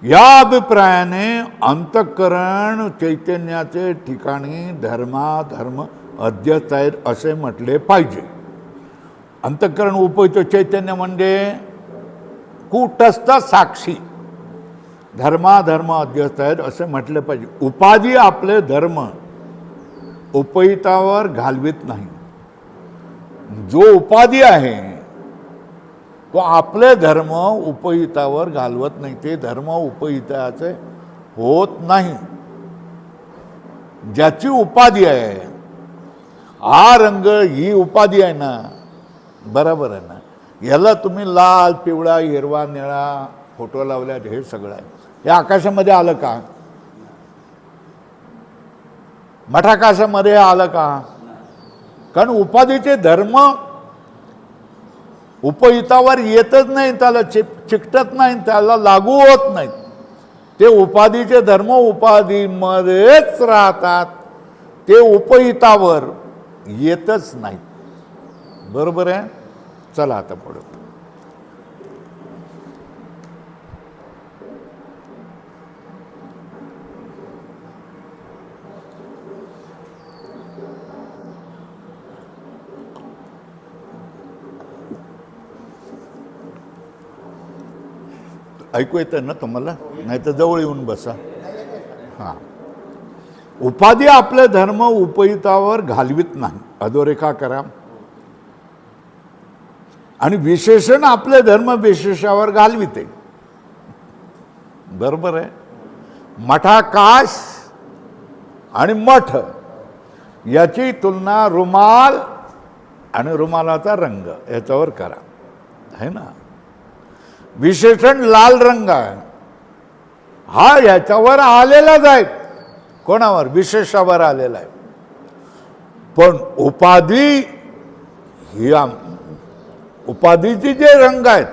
या अभिप्रायाने अंतःकरण चैतन्याचे ठिकाणी धर्म अध्यस्त आहेत असे म्हटले पाहिजे. अंतःकरण उपहित चैतन्य म्हणजे कूटस्थ साक्षी. धर्म अध्यस्त आहेत असे म्हटले पाहिजे. उपाधी आपले धर्म उपहितावर घालवित नाही. जो उपाधी आहे तो आपले धर्म उपहितावर घालवत नाही. ते धर्म उपहिताचे होत नाही. ज्याची उपाधी आहे, हा रंग ही उपाधी आहे ना, बरोबर आहे ना. याला तुम्ही लाल पिवळा हिरवा निळा फोटो लावल्या हे सगळं आहे. हे आकाशामध्ये आलं का? मठाकाशामध्ये आलं का? कारण उपाधीचे धर्म उपहितावर येतच नाही, त्याला चिकटत नाही, त्याला लागू होत नाही. ते उपाधीचे धर्म उपाधीमध्येच राहतात. ते उपहितावर येतच नाही. बरोबर आहे. चला आता पुढे. ऐकू येतं ना तुम्हाला? नाही तर जवळ येऊन बसा. हां. उपाधी आपले धर्म उपहितावर घालवित नाही. अधोरेखा करा. आणि विशेषण आपले धर्म विशेषावर घालविते. बरोबर आहे. मठाकाश आणि मठ याची तुलना रुमाल आणि रुमालाचा रंग याच्यावर करा, है ना. विशेषण लाल रंग आहे, हा याच्यावर आलेलाच आहे. कोणावर? विशेषावर आलेला आहे. पण उपाधी ही उपाधीचे जे रंग आहेत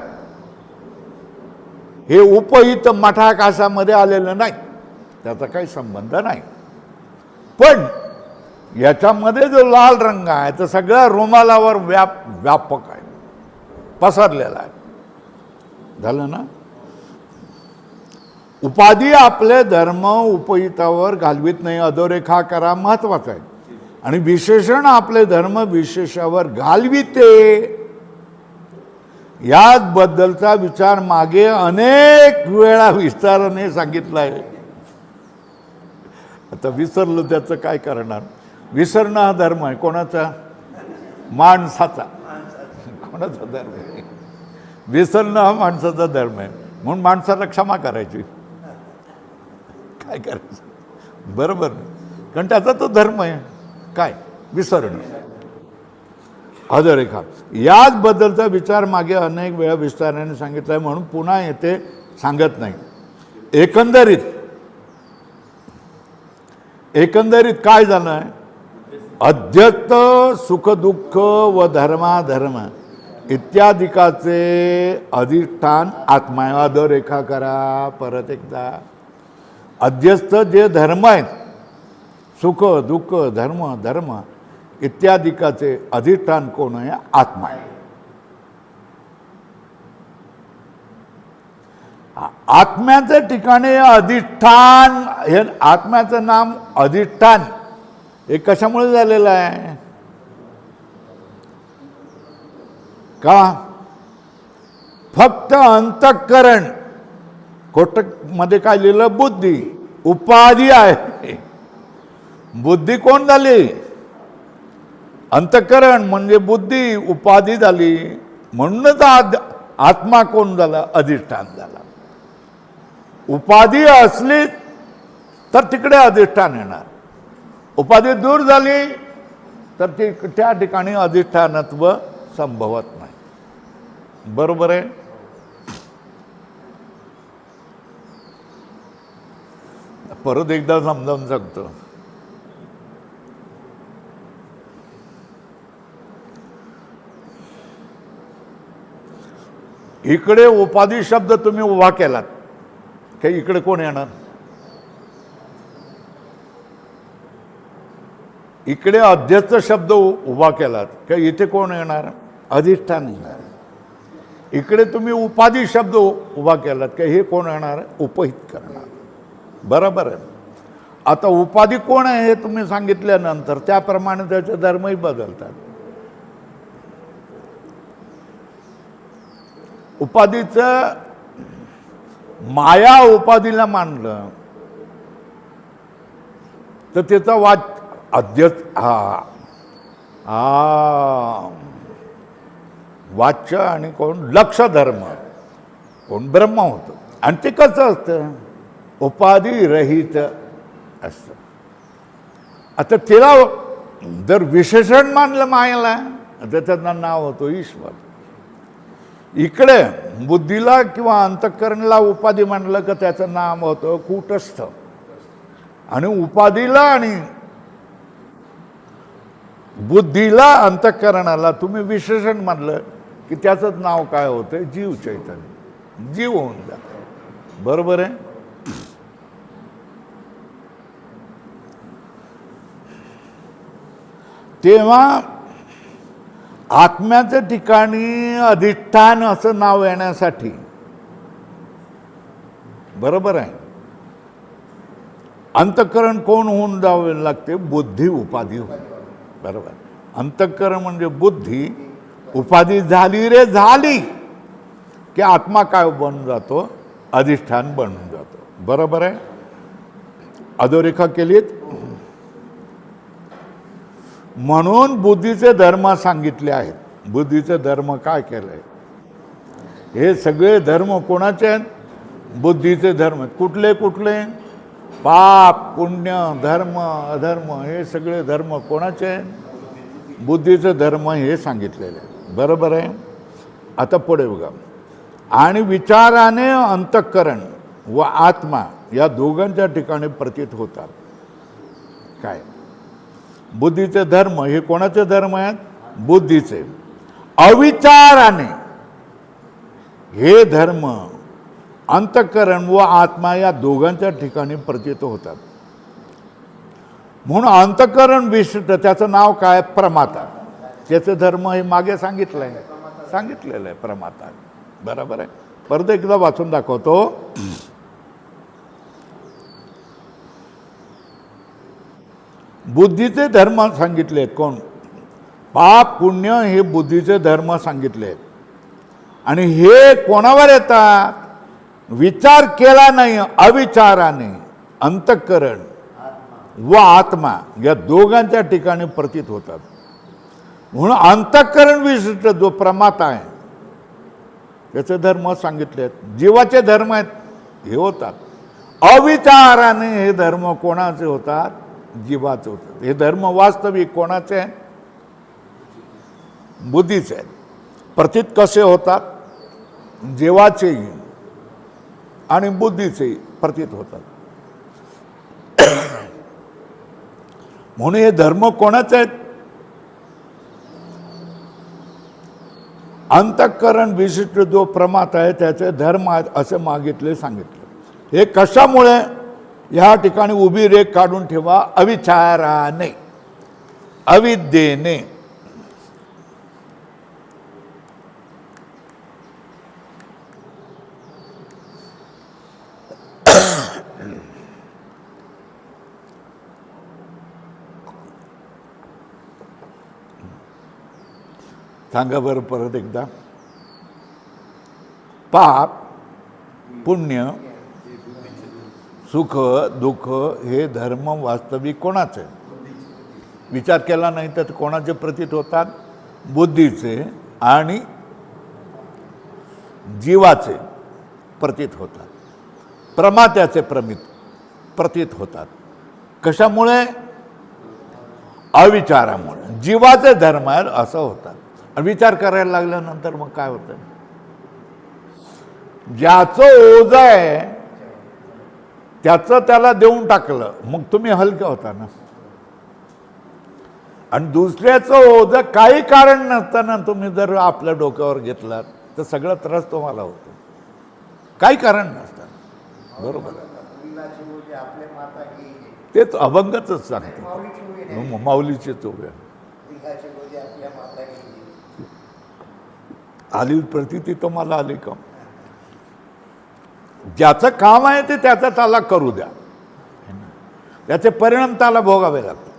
हे उपहित मठाकाशामध्ये आलेलं नाही, त्याचा काही संबंध नाही. पण याच्यामध्ये जो लाल रंग आहे तो सगळ्या रुमालावर व्यापक आहे, पसरलेला आहे. झालं ना. उपाधी आपले धर्म उपहितावर घालवित नाही, अधोरेखा करा महत्वाचा आहे. आणि विशेषण आपले धर्म विशेषावर घालविते. याच बद्दलचा विचार मागे अनेक वेळा विस्ताराने सांगितला आहे. आता विसरलो त्याचं काय करणार. विसरणं हा धर्म आहे. कोणाचा? माणसाचा. कोणाचा धर्म आहे? विसरणं हा माणसाचा धर्म आहे. म्हणून माणसाला क्षमा करायची. काय करायचं? बरोबर. कारण त्याचा तो धर्म आहे. काय? विसरणं. अधोरेखा. याच बद्दलचा विचार मागे अनेक वेळा विस्ताराने सांगितला आहे, म्हणून पुन्हा येथे सांगत नाही. एकंदरीत काय झालं आहे? अध्यस्त सुखदुःख व धर्माधर्म इत्यादिकाचे अधिष्ठान आत्मा आहे. अधोरेखा करा परत एकदा. अध्यस्त जे धर्म आहेत, सुख दुःख धर्म इत्यादिकाचे अधिष्ठान कोण आहे? आत्मा आहे. आत्म्याचे ठिकाणी अधिष्ठान, हे आत्म्याचं नाम अधिष्ठान हे कशामुळे झालेलं आहे? का? फक्त अंतःकरण. कोटकमध्ये काय लिहिलं? बुद्धी. उपाधी आहे. बुद्धी कोण झाली? अंतःकरण म्हणजे बुद्धी उपाधी झाली. म्हणूनच आत्मा कोण झाला? अधिष्ठान झाला. उपाधी असली तर तिकडे अधिष्ठान येणार. उपाधी दूर झाली तर त्या ठिकाणी अधिष्ठानत्व संभवत नाही. बरोबर आहे. परत एकदा समजावून सांगतो. इकडे उपाधी शब्द तुम्ही उभा केलात की इकडे कोण येणार? इकडे अध्यस्त शब्द उभा केलात की इथे कोण येणार? अधिष्ठान येणार. इकडे तुम्ही उपाधी शब्द उभा केलात की हे कोण येणार? उपहित करणार. बरोबर आहे. आता उपाधी कोण आहे हे तुम्ही सांगितल्यानंतर त्याप्रमाणे त्याचे धर्मही बदलतात. उपाधीचं माया उपाधीला मानलं तर त्याचा अध्यस्त वाच्य आणि कोण? लक्ष धर्म. कोण? ब्रह्म होतं. आणि ते कसं असतं? उपाधी रहित असतं. आता तिला जर विशेषण मानलं मायाला तर त्याचं नाव होतं ईश्वर. इकडे बुद्धीला किंवा अंतःकरणला उपाधी म्हणलं का त्याचं नाम होतं कूटस्थ. आणि उपाधीला आणि बुद्धीला अंतःकरणाला तुम्ही विशेषण मानलं की त्याचं नाव काय होतं? जीव चैतन्य. जीव होऊन जातं. बरोबर आहे. तेव्हा आत्म्याच्या ठिकाणी अधिष्ठान असं नाव येण्यासाठी, बरोबर आहे, अंतःकरण कोण होऊन जावे लागते? बुद्धी उपाधी होईल. बरोबर. अंतःकरण म्हणजे बुद्धी. उपाधी झाली रे झाली की आत्मा काय बनून जातो? अधिष्ठान बनून जातो. बरोबर आहे. अधोरेखा केलीत. म्हणून बुद्धीचे धर्म सांगितले आहेत. बुद्धीचे धर्म काय केलंय? हे सगळे धर्म कोणाचे आहेत? बुद्धीचे धर्म. कुठले कुठले? पाप पुण्य धर्म अधर्म हे सगळे धर्म कोणाचे आहेत? बुद्धीचे धर्म हे सांगितलेले. बरोबर आहे. आता पुढे बघा. आणि विचाराने अंतःकरण व आत्मा या दोघांच्या ठिकाणी प्रतीत होतात. काय? बुद्धीचे धर्म हे कोणाचे धर्म आहेत? बुद्धीचे. अविचाराने हे धर्म अंतःकरण व आत्मा या दोघांच्या ठिकाणी प्रतीत होतात. म्हणून अंतःकरण विशिष्ट, त्याचं नाव काय? प्रमाता. त्याचे धर्म हे मागे सांगितलेलं आहे प्रमाता. बरोबर आहे. परत एकदा वाचून दाखवतो. बुद्धीचे धर्म सांगितले आहेत. कोण? पाप पुण्य हे बुद्धीचे धर्म सांगितले आहेत. आणि हे कोणावर येतात? विचार केला नाही, अविचाराने अंतःकरण व आत्मा या दोघांच्या ठिकाणी प्रतीत होतात. म्हणून अंतःकरण विशिष्ट जो प्रमाता आहे त्याचे धर्म सांगितले आहेत. जीवाचे धर्म आहेत हे होतात. अविचाराने हे धर्म कोणाचे होतात? जीवाचे होतात. हे धर्म वास्तविक कोणाचे आहेत? बुद्धीचे आहेत. प्रतीत कसे होतात? जीवाचेही आणि बुद्धीचेही प्रतीत होतात. म्हणून हे धर्म कोणाचे आहेत? अंतःकरण विशिष्ट जो प्रमात आहे त्याचे धर्म आहेत असे मागितले सांगितले. हे कशामुळे? या ठिकाणी उभी रेख काढून ठेवा. अविचाराने, अविद्येने. सांगा बरं परत एकदा. पाप पुण्य सुख दुःख हे धर्म वास्तविक कोणाचे? विचार केला नाही तर कोणाचे प्रतीत होतात? बुद्धीचे आणि जीवाचे प्रतीत होतात. प्रमात्याचे प्रतीत होतात. कशामुळे? अविचारामुळे. जीवाचे धर्म आहे असं होतात. आणि विचार करायला लागल्यानंतर मग काय होतं? ज्याचं ओझं आहे त्याचं त्याला देऊन टाकलं, मग तुम्ही हलक्या होता ना. आणि दुसऱ्याचं ओझं काही कारण नसताना तुम्ही जर आपल्या डोक्यावर घेतलात तर सगळा त्रास तुम्हाला होतो, काही कारण नसताना. बरोबर आहे. तेच अभंगच सांगतो. माऊलीचे चोव्या आली प्रतीती तुम्हाला आली का? ज्याचं काम आहे ते त्याचं त्याला करू द्या, त्याचे परिणाम त्याला भोगावे लागतात.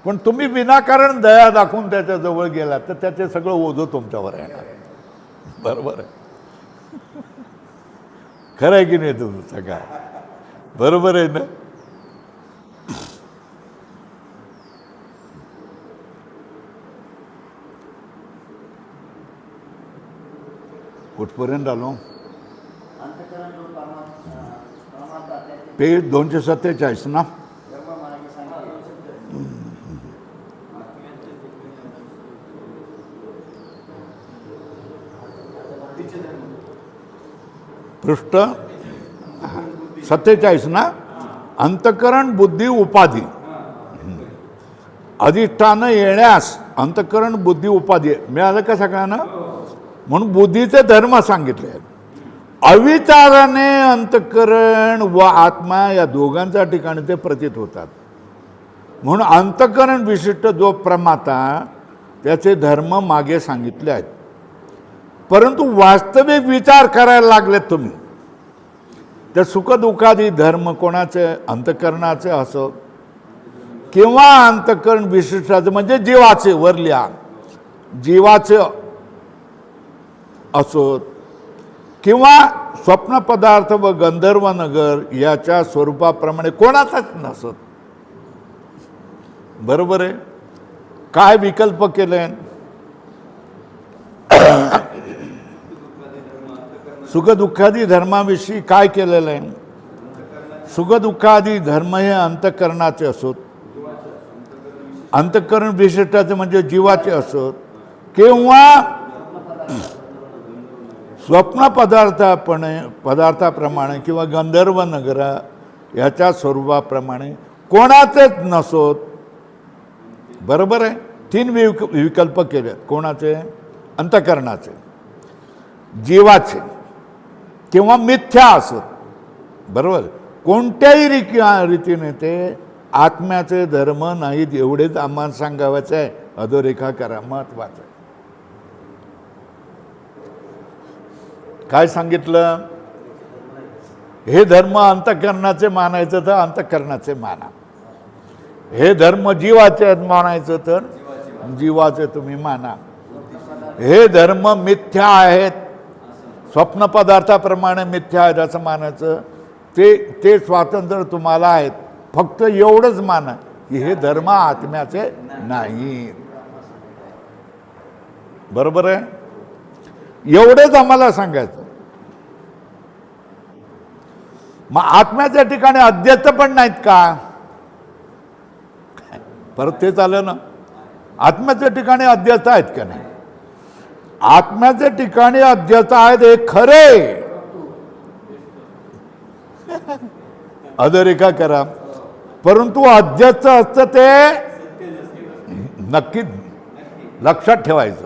पण तुम्ही विनाकारण दया दाखवून त्याच्या जवळ गेलात तर त्याचे सगळं ओझं तुमच्यावर येणार. बरोबर आहे. खरं आहे की नाही तुमचं? काय बरोबर आहे ना? कुठपर्यंत आलो? पेज 247 ना. पृष्ठ 47 ना. अंतःकरण बुद्धी उपाधी. अधिष्ठान येण्यास अंतःकरण बुद्धी उपाधी मिळालं का सगळ्यांना? म्हणून बुद्धीचे धर्म सांगितले आहेत. अविचाराने अंतःकरण व आत्मा या दोघांच्या ठिकाणी ते प्रतीत होतात. म्हणून अंतःकरण विशिष्ट जो प्रमाता त्याचे धर्म मागे सांगितले आहेत. परंतु वास्तविक विचार करायला लागलेत तुम्ही तर सुखदुःखादी धर्म कोणाचे? अंतःकरणाचे असो किंवा अंतःकरण विशिष्टाचे म्हणजे जीवाचे, वरल्या जीवाचे असोत किंवा स्वप्न पदार्थ व गंधर्व नगर याच्या स्वरूपाप्रमाणे कोणाचाच नसत. बरोबर आहे. काय विकल्प केले? सुखदुःखादी धर्माविषयी काय केलेलं आहे? सुखदुःखादी धर्म हे अंतःकरणाचे असोत, अंतःकरण विशिष्टाचे म्हणजे जीवाचे असोत किंवा स्वप्न पदार्थाप्रमाणे किंवा गंधर्व नगरा याच्या स्वरूपाप्रमाणे कोणाचेच नसोत. बरोबर आहे. 3 विकल्प केले. कोणाचे? अंतःकरणाचे, जीवाचे किंवा मिथ्या असोत. बरोबर. कोणत्याही रीतीने ते आत्म्याचे धर्म नाहीत एवढेच आम्हाला सांगायचं आहे. अधोरेखा करा. महत्वाचं काय सांगितलं? हे धर्म अंतःकरणाचे मानायचं तर अंतःकरणाचे माना. हे धर्म जीवाचे आहेत म्हणायचं तर जीवाचे तुम्ही माना. हे धर्म मिथ्या आहेत, स्वप्न पदार्थाप्रमाणे मिथ्या आहेत असं मानायचं, ते स्वातंत्र्य तुम्हाला आहेत. फक्त एवढंच माना की हे धर्म आत्म्याचे नाहीत. बरोबर आहे? एवढंच आम्हाला सांगायचं. मग आत्म्याच्या ठिकाणी अध्यस्त पण नाहीत का? परत तेच आलं ना, आत्म्याच्या ठिकाणी अध्यस्त आहेत का नाही? आत्म्याच्या ठिकाणी अध्यस्त आहेत हे खरे. अधोरेखा करा. परंतु अध्यस्त असतं ते नक्की लक्षात ठेवायचं.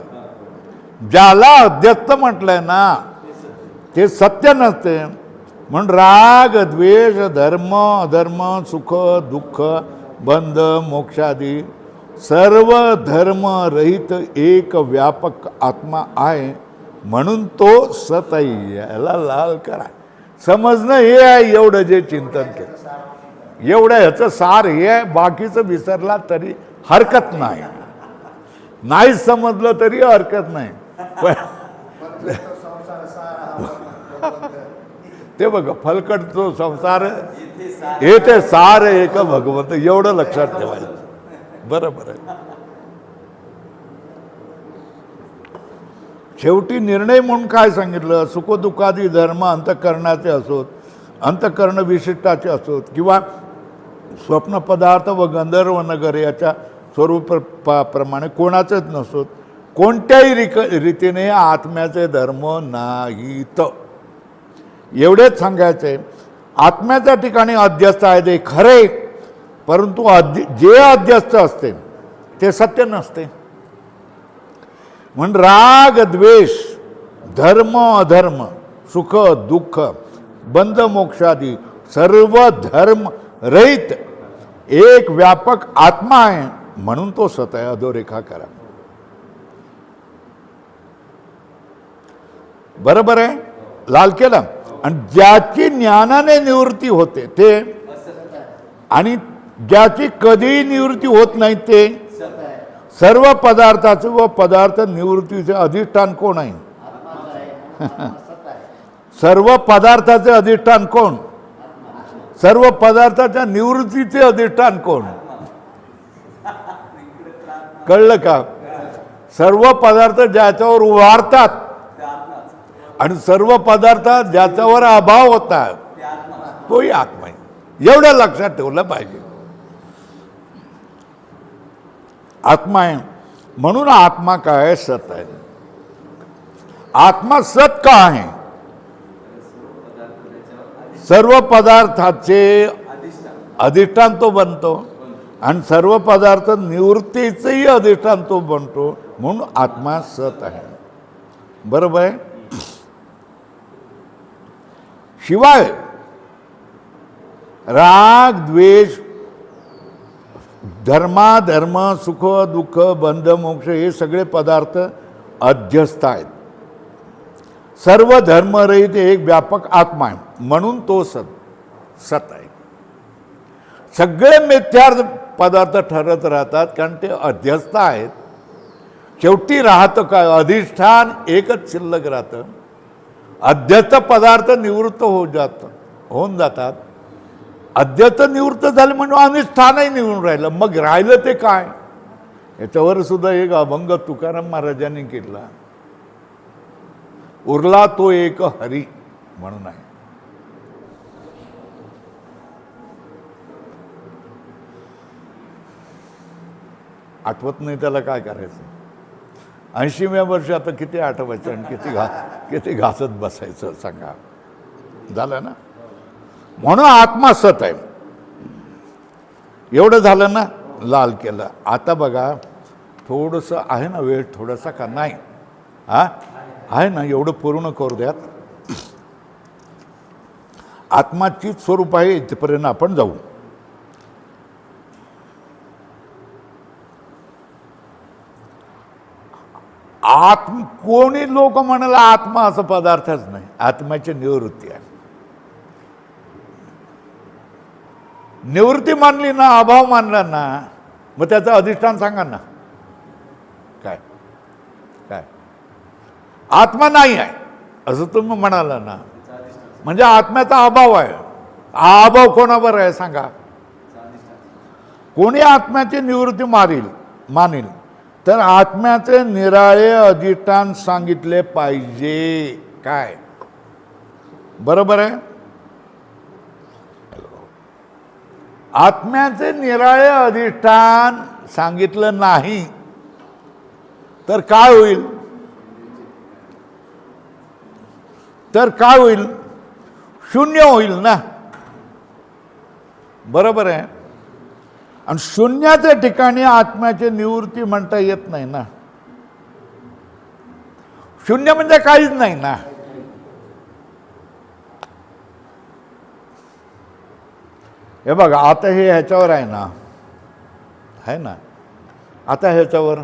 ज्याला अध्यस्त म्हटलंय ना ते सत्य नसते. म्हणून राग द्वेष धर्म अधर्म सुख दुःख बंध मोक्षादी सर्व धर्म रहित एक व्यापक आत्मा आहे, म्हणून तो सतई. याला लाल करा. समजणं हे आहे. एवढं जे चिंतन केलं, एवढं ह्याचं सार हे आहे. बाकीचं विसरला तरी हरकत नाही. नाही समजलं तरी हरकत नाही. ते बघा, फलकट तो संसार हे ते सार एक भगवंत. एवढं लक्षात ठेवायचं. बरोबर आहे. शेवटी निर्णय म्हणून काय सांगितलं? सुखदुःखादी धर्म अंतःकरणाचे असोत, अंतःकरण विशिष्टाचे असोत, किंवा स्वप्न पदार्थ व गंधर्व नगर याच्या स्वरूपाप्रमाणे कोणाचेच नसोत, कोणत्याही रीतीने आत्म्याचे धर्म नाहीत. एवढेच सांगायचे. आत्म्याच्या ठिकाणी अध्यस्त आहे ते खरे, परंतु जे अध्यस्त असते ते सत्य नसते. म्हणून राग द्वेष धर्म अधर्म सुख दुःख बंध मोक्षादी सर्व धर्म रहित एक व्यापक आत्मा आहे, म्हणून तो सत आहे. अधोरेखा करा. बरोबर आहे? लाल केलं. आणि ज्याची ज्ञानाने निवृत्ती होते ते, आणि ज्याची कधीही निवृत्ती होत नाही ते, सर्व पदार्थाचे व पदार्थ निवृत्तीचे अधिष्ठान कोण आहे? सर्व पदार्थाचे अधिष्ठान कोण? सर्व पदार्थाच्या निवृत्तीचे अधिष्ठान कोण? कळलं का? सर्व पदार्थ ज्याच्यावर उभारतात आणि सर्व पदार्थ ज्याच्यावर अभाव होता तोही आत्मा आहे. एवढं लक्षात ठेवलं पाहिजे. आत्मा आहे म्हणून आत्मा काय? सत आहे. आत्मा सत का आहे? सर्व पदार्थाचे अधिष्ठान तो बनतो आणि सर्व पदार्थ निवृत्तीचेही अधिष्ठान तो बनतो, म्हणून आत्मा सत आहे. बरोबर आहे? शिवाय राग द्वेष धर्माधर्म सुख दुःख बंध मोक्ष हे सगळे पदार्थ अध्यस्त आहेत. सर्व धर्मरहित एक व्यापक आत्मा आहे, म्हणून तो सत आहे. सगळे मिथ्या पदार्थ ठरत राहतात कारण ते अध्यस्त आहेत. शेवटी राहतं काय? अधिष्ठान एकच शिल्लक राहतं. अध्यस्त पदार्थ निवृत्त होऊन जातात. अध्यस्त निवृत्त झाले म्हणून अधिष्ठानही निवडून राहिलं. मग राहिलं ते काय? याच्यावर सुद्धा एक अभंग तुकाराम महाराजांनी केला. उरला तो एक हरी म्हणून आहे. आठवत नाही त्याला काय करायचं? 80व्या वर्षी आता किती आठवायचं आणि किती घासत बसायचं सांगा. झालं ना? म्हणून आत्मा सत आहे. एवढं झालं ना? लाल केलं. आता बघा, थोडंसं आहे ना वेळ? थोडासा का नाही? आहे ना? एवढं पूर्ण करू द्यात. आत्माची स्वरूप आहे इथपर्यंत आपण जाऊ. कोणी लोक म्हणाला आत्मा असं पदार्थच नाही. आत्म्याची निवृत्ती आहे. निवृत्ती मानली ना, अभाव मानला ना, मग त्याचं अधिष्ठान सांगा ना काय. काय आत्मा नाही आहे असं तुम्ही म्हणाला ना, म्हणजे आत्म्याचा अभाव आहे. हा अभाव कोणावर आहे सांगा. कोणी आत्म्याची निवृत्ती मानील तर आत्म्याचे निराळे अधिष्ठान सांगितले पाहिजे. काय बरोबर आहे. आत्म्याचे निराळे अधिष्ठान सांगितलं नाही तर काय होईल. शून्य होईल ना. बरोबर आहे. आणि शून्याच्या ठिकाणी आत्म्याची निवृत्ती म्हणता येत नाही ना. शून्य म्हणजे काहीच नाही ना. हे बघा आता हे ह्याच्यावर आहे ना, आता ह्याच्यावर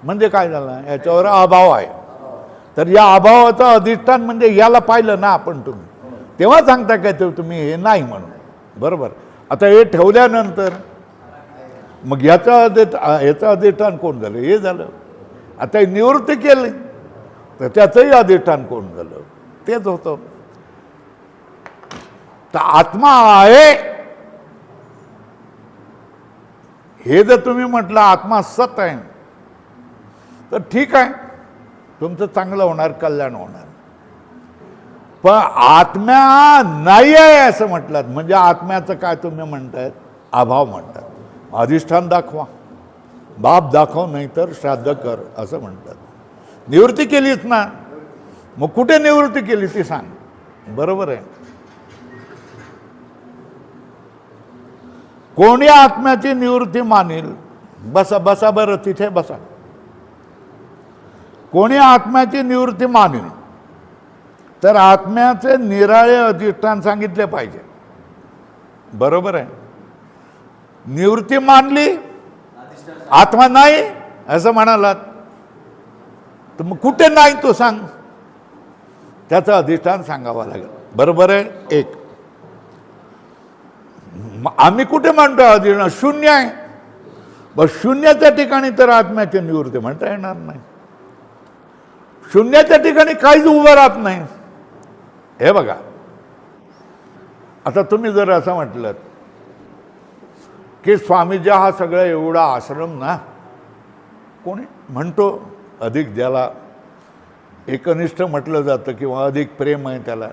म्हणजे काय झालं, ह्याच्यावर अभाव आहे. तर या अभावाचं अधिष्ठान म्हणजे याला पाहिलं ना आपण, तुम्ही तेव्हा सांगता काय ते तुम्ही हे नाही म्हणून. बरोबर. आता हे ठेवल्यानंतर मग याचं अधिष्ठान कोण झालं, हे झालं. आता निवृत्ती केली तर त्याचंही अधिष्ठान कोण झालं, तेच होतं. तर आत्मा आहे हे जर तुम्ही म्हटलं आत्मा सत आहे तर ठीक आहे, तुमचं चांगलं होणार, कल्याण होणार. पण आत्म्या नाही आहे असं म्हटलात म्हणजे आत्म्याचं काय तुम्ही म्हणतायत, अभाव म्हणतात. अधिष्ठान दाखवा, बाप दाखव नाही तर श्राद्ध कर असं म्हणतात. निवृत्ती केलीच ना, मग कुठे निवृत्ती केली ती सांग. बरोबर आहे. कोणी आत्म्याची निवृत्ती मानेल, बसा बरं तिथे बसा. कोणी आत्म्याची निवृत्ती मानेल तर आत्म्याचे निराळे अधिष्ठान सांगितले पाहिजे. बरोबर आहे. निवृत्ती मानली, आत्मा नाही असं म्हणालात तर मग कुठे नाही तो सांग, त्याचं अधिष्ठान सांगावं लागेल. बरोबर आहे. एक आम्ही कुठे म्हणतो अधिष्ठान शून्य आहे, बस शून्याच्या ठिकाणी तर आत्म्याची निवृत्ती म्हणता येणार नाही. शून्याच्या ठिकाणी काहीच उभं राहत नाही. हे बघा आता तुम्ही जर असं म्हटलं की स्वामीजी हा सगळा एवढा आश्रम ना, कोणी म्हणतो अधिक ज्याला एकनिष्ठ म्हटलं जातं किंवा अधिक प्रेम आहे त्याला,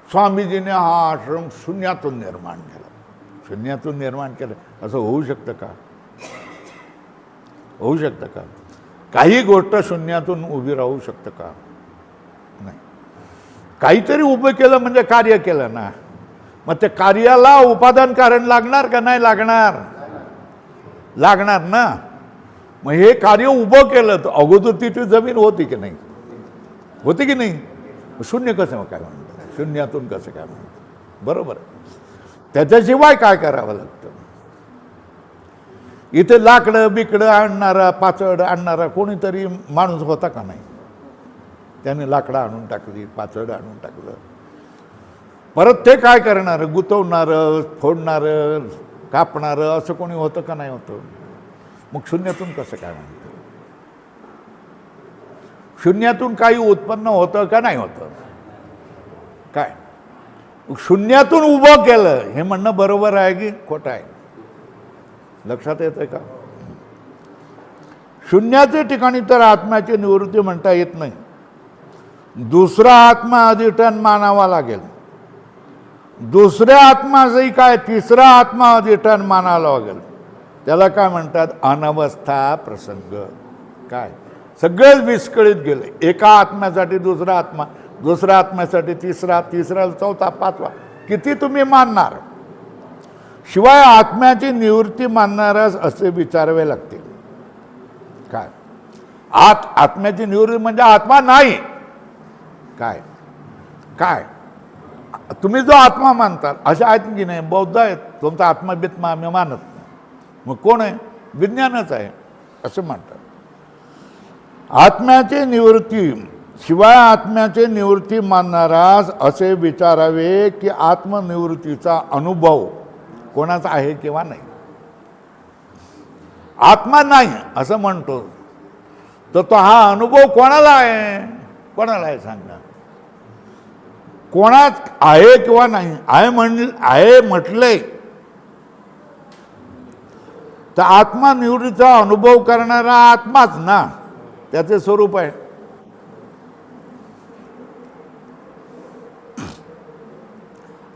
स्वामीजीने हा आश्रम शून्यातून निर्माण केला. शून्यातून निर्माण केलं असं होऊ शकतं का? होऊ शकतं का? काही गोष्ट शून्यातून उभी राहू शकतं का? नाही. काहीतरी उभं केलं म्हणजे कार्य केलं ना, मग त्या कार्याला उपादान कारण लागणार का नाही लागणार? लागणार ना. मग हे कार्य उभं केलं तर अगोदर तिथे जमीन होती की नाही? होती की नाही? शून्य कसं काय म्हणतात, शून्यातून कसं काय म्हणतात? बरोबर. त्याच्याशिवाय काय करावं लागतं? इथे लाकडं बिकडं आणणारा, पाचड आणणारा कोणीतरी माणूस होता का नाही? त्याने लाकडं आणून टाकली, पाचड आणून टाकलं, परत ते काय करणार? गुतवणारं, फोडणारं, कापणारं असं कोणी होतं का नाही होतं? मग शून्यातून कसं काय म्हणतं? शून्यातून काही उत्पन्न होतं का नाही होतं? काय शून्यातून उभं केलं हे म्हणणं बरोबर आहे की खोटं आहे? लक्षात येतंय का? शून्याच्या ठिकाणी तर आत्म्याची निवृत्ती म्हणता येत नाही. दुसरा आत्मा अधिष्ठान मानावा लागेल. दुसऱ्या आत्माचंही काय, तिसरा आत्मा अधिष्ठान मानावा लागेल. त्याला काय म्हणतात? अनवस्था प्रसंग. काय सगळेच विस्कळीत गेले. एका आत्म्यासाठी दुसरा आत्मा, दुसऱ्या आत्म्यासाठी तिसरा, तिसरा चौथा, पाचवा, किती तुम्ही मानणार? शिवाय आत्म्याची निवृत्ती मानणाऱ्यास असे विचारावे लागते. काय आत्म्याची निवृत्ती म्हणजे आत्मा नाही. काय काय तुम्ही जो आत्मा मानतात असे आहेत की नाही? बौद्ध आहेत. तुमचा आत्मा बित्मा आम्ही मानत नाही. मग कोण आहे? विज्ञानच आहे असं म्हणतात. आत्म्याची निवृत्ती शिवाय आत्म्याची निवृत्ती मानणारास असे विचारावे की आत्मनिवृत्तीचा अनुभव कोणाचा आहे किंवा नाही. आत्मा नाही असं म्हणतो तर तो हा अनुभव कोणाला आहे? कोणाला आहे सांगा? कोणाच आहे किंवा नाही? आहे म्हटले तर आत्मा निवृत्तीचा अनुभव करणारा आत्माच ना, त्याचे स्वरूप आहे.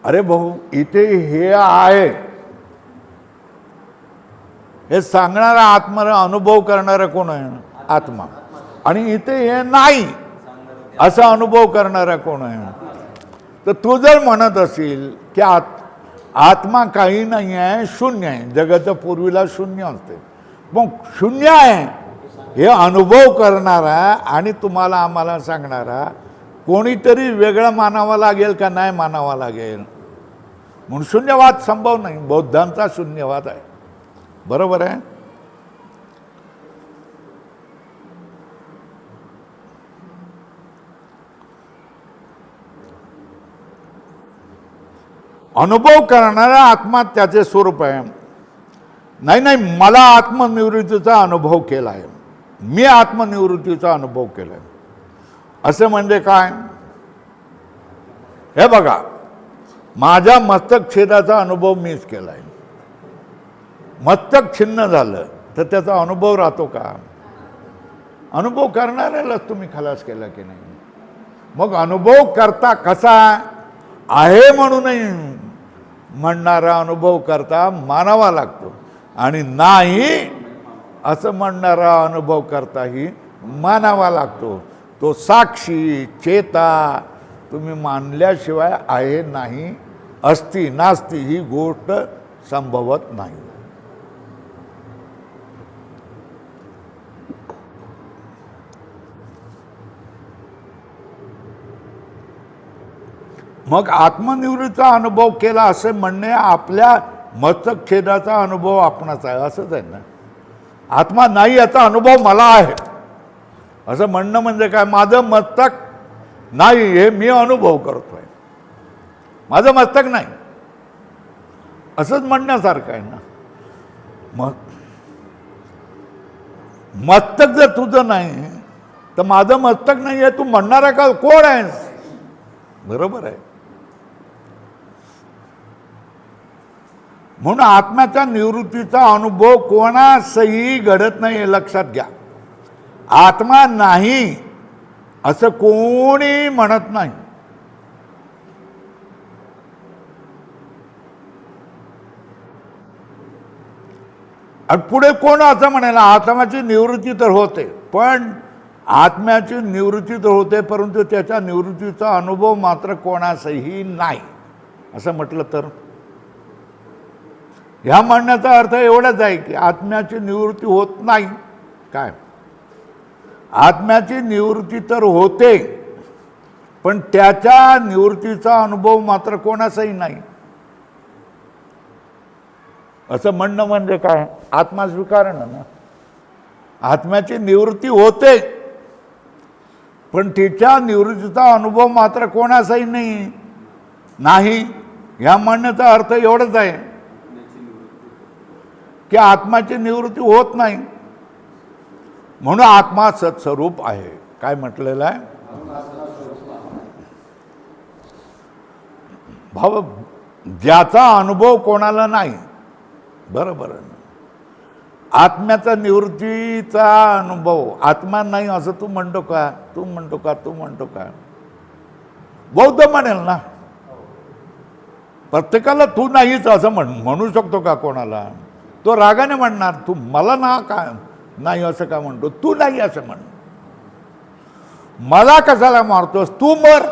अरे भाऊ, इथे हे आहे हे सांगणारा आत्मा, अनुभव करणारा कोण आहे? आत्मा. आणि इथे हे नाही असा अनुभव करणारा कोण आहे? तर तू जर म्हणत असेल की आत्मा काही नाही आहे, शून्य आहे, जगाच्या पूर्वीला शून्य असते, मग शून्य आहे हे अनुभव करणारा आणि तुम्हाला आम्हाला सांगणारा कोणीतरी वेगळा मानावा लागेल का नाही मानावा लागेल? म्हणून शून्यवाद संभव नाही. बौद्धांचा शून्यवाद आहे. बरोबर आहे. अनुभव करणारा आत्मा त्याचे स्वरूप आहे. नाही मला आत्मनिवृत्तीचा अनुभव केला आहे, मी आत्मनिवृत्तीचा अनुभव केला आहे असं म्हणजे काय? हे बघा, माझ्या मस्तक छेदाचा अनुभव मीच केला आहे. मस्तक छिन्न झालं तर त्याचा अनुभव राहतो का? अनुभव करणाऱ्यालाच तुम्ही खलास केला की नाही? मग अनुभव करता कसा आहे म्हणूनही म्हणणारा अनुभव करता मानावा लागतो आणि नाही असं म्हणणारा अनुभव करताही मानावा लागतो. तो साक्षी चेता तुम्ही मानल्याशिवाय आहे नाही, असती नास्ती ही गोष्ट संभवत नाही. मग आत्मनिवृत्तीचा अनुभव केला असे म्हणणे आपल्या मस्तक छेदाचा अनुभव आपणाचा आहे असंच आहे ना. आत्मा नाही याचा अनुभव मला आहे असं म्हणणं म्हणजे काय? माझं मस्तक नाही हे मी अनुभव करतोय, माझं मस्तक नाही असंच म्हणण्यासारखं आहे ना. मग मस्तक जर तुझं नाही तर माझं मस्तक नाही आहे तू म्हणणारा का कोण आहेस? बरोबर आहे. म्हणून आत्म्याच्या निवृत्तीचा अनुभव कोणासही घडत नाही हे लक्षात घ्या. आत्मा नाही असं कोणी म्हणत नाही. आणि पुढे कोण असं म्हणाल आत्म्याची निवृत्ती तर होते, पण आत्म्याची निवृत्ती तर होते परंतु त्याच्या निवृत्तीचा अनुभव मात्र कोणासही नाही असं म्हटलं तर ह्या म्हणण्याचा अर्थ एवढाच आहे की आत्म्याची निवृत्ती होत नाही. काय? आत्म्याची निवृत्ती तर होते पण त्याच्या निवृत्तीचा अनुभव मात्र कोणाचाही नाही असं म्हणणं म्हणजे काय? आत्मा स्वीकारणं ना. आत्म्याची निवृत्ती होते पण तिच्या निवृत्तीचा अनुभव मात्र कोणाचाही नाही. ह्या म्हणण्याचा अर्थ एवढाच आहे की आत्माची निवृत्ती होत नाही म्हणून आत्मा सत्स्वरूप आहे. काय म्हटलेलं आहे? भाव ज्याचा अनुभव कोणाला नाही. बरोबर आहे. आत्म्याचा निवृत्तीचा अनुभव आत्मा नाही असं तू म्हणतो का? तू म्हणतो का? बौद्ध म्हणेल ना. प्रत्येकाला तू नाहीच असं म्हणू शकतो का कोणाला? तो रागाने म्हणणार तू मला ना का नाही असं का म्हणतो? तू नाही असं म्हण. मला कशाला मारतोस? तू मर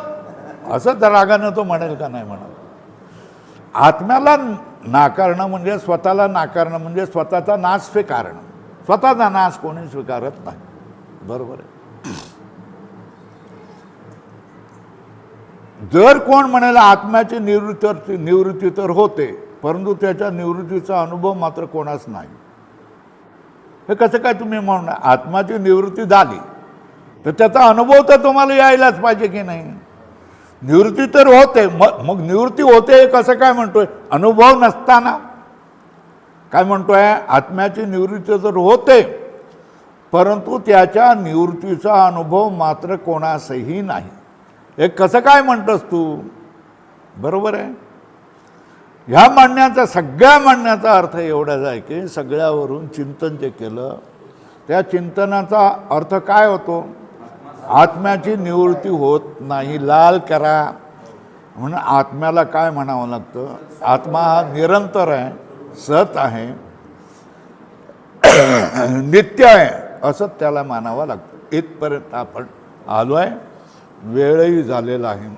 असं तर रागाने तो म्हणेल का? नाही म्हणत. आत्म्याला नाकारणं म्हणजे स्वतःला नाकारणं म्हणजे स्वतःचा नाश स्वीकारणं. स्वतःचा नाश कोणी स्वीकारत नाही. बरोबर आहे. जर कोण म्हणाल आत्म्याची निवृत्ती तर होते परंतु त्याच्या निवृत्तीचा अनुभव मात्र कोणाच नाही, हे कसं काय तुम्ही म्हणणार? आत्माची निवृत्ती झाली तर त्याचा अनुभव तर तुम्हाला यायलाच पाहिजे की नाही? निवृत्ती तर होते, मग निवृत्ती होते हे कसं काय म्हणतोय? अनुभव नसताना काय म्हणतोय, आत्म्याची निवृत्ती तर होते, परंतु त्याच्या निवृत्तीचा अनुभव मात्र कोणासही नाही. हे कसं काय म्हणतोस तू? बरोबर आहे. ह्या म्हणण्याचा, सगळ्या म्हणण्याचा अर्थ एवढाच आहे की सगळ्यावरून चिंतन जे केलं त्या चिंतनाचा अर्थ काय होतो? आत्म्याची निवृत्ती होत नाही. लाल करा म्हणून आत्म्याला काय म्हणावं लागतं? आत्मा हा निरंतर आहे, सत आहे, नित्य आहे, असं त्याला मानावं लागतं. इथपर्यंत आपण आलो आहे. वेळही झालेला आहे.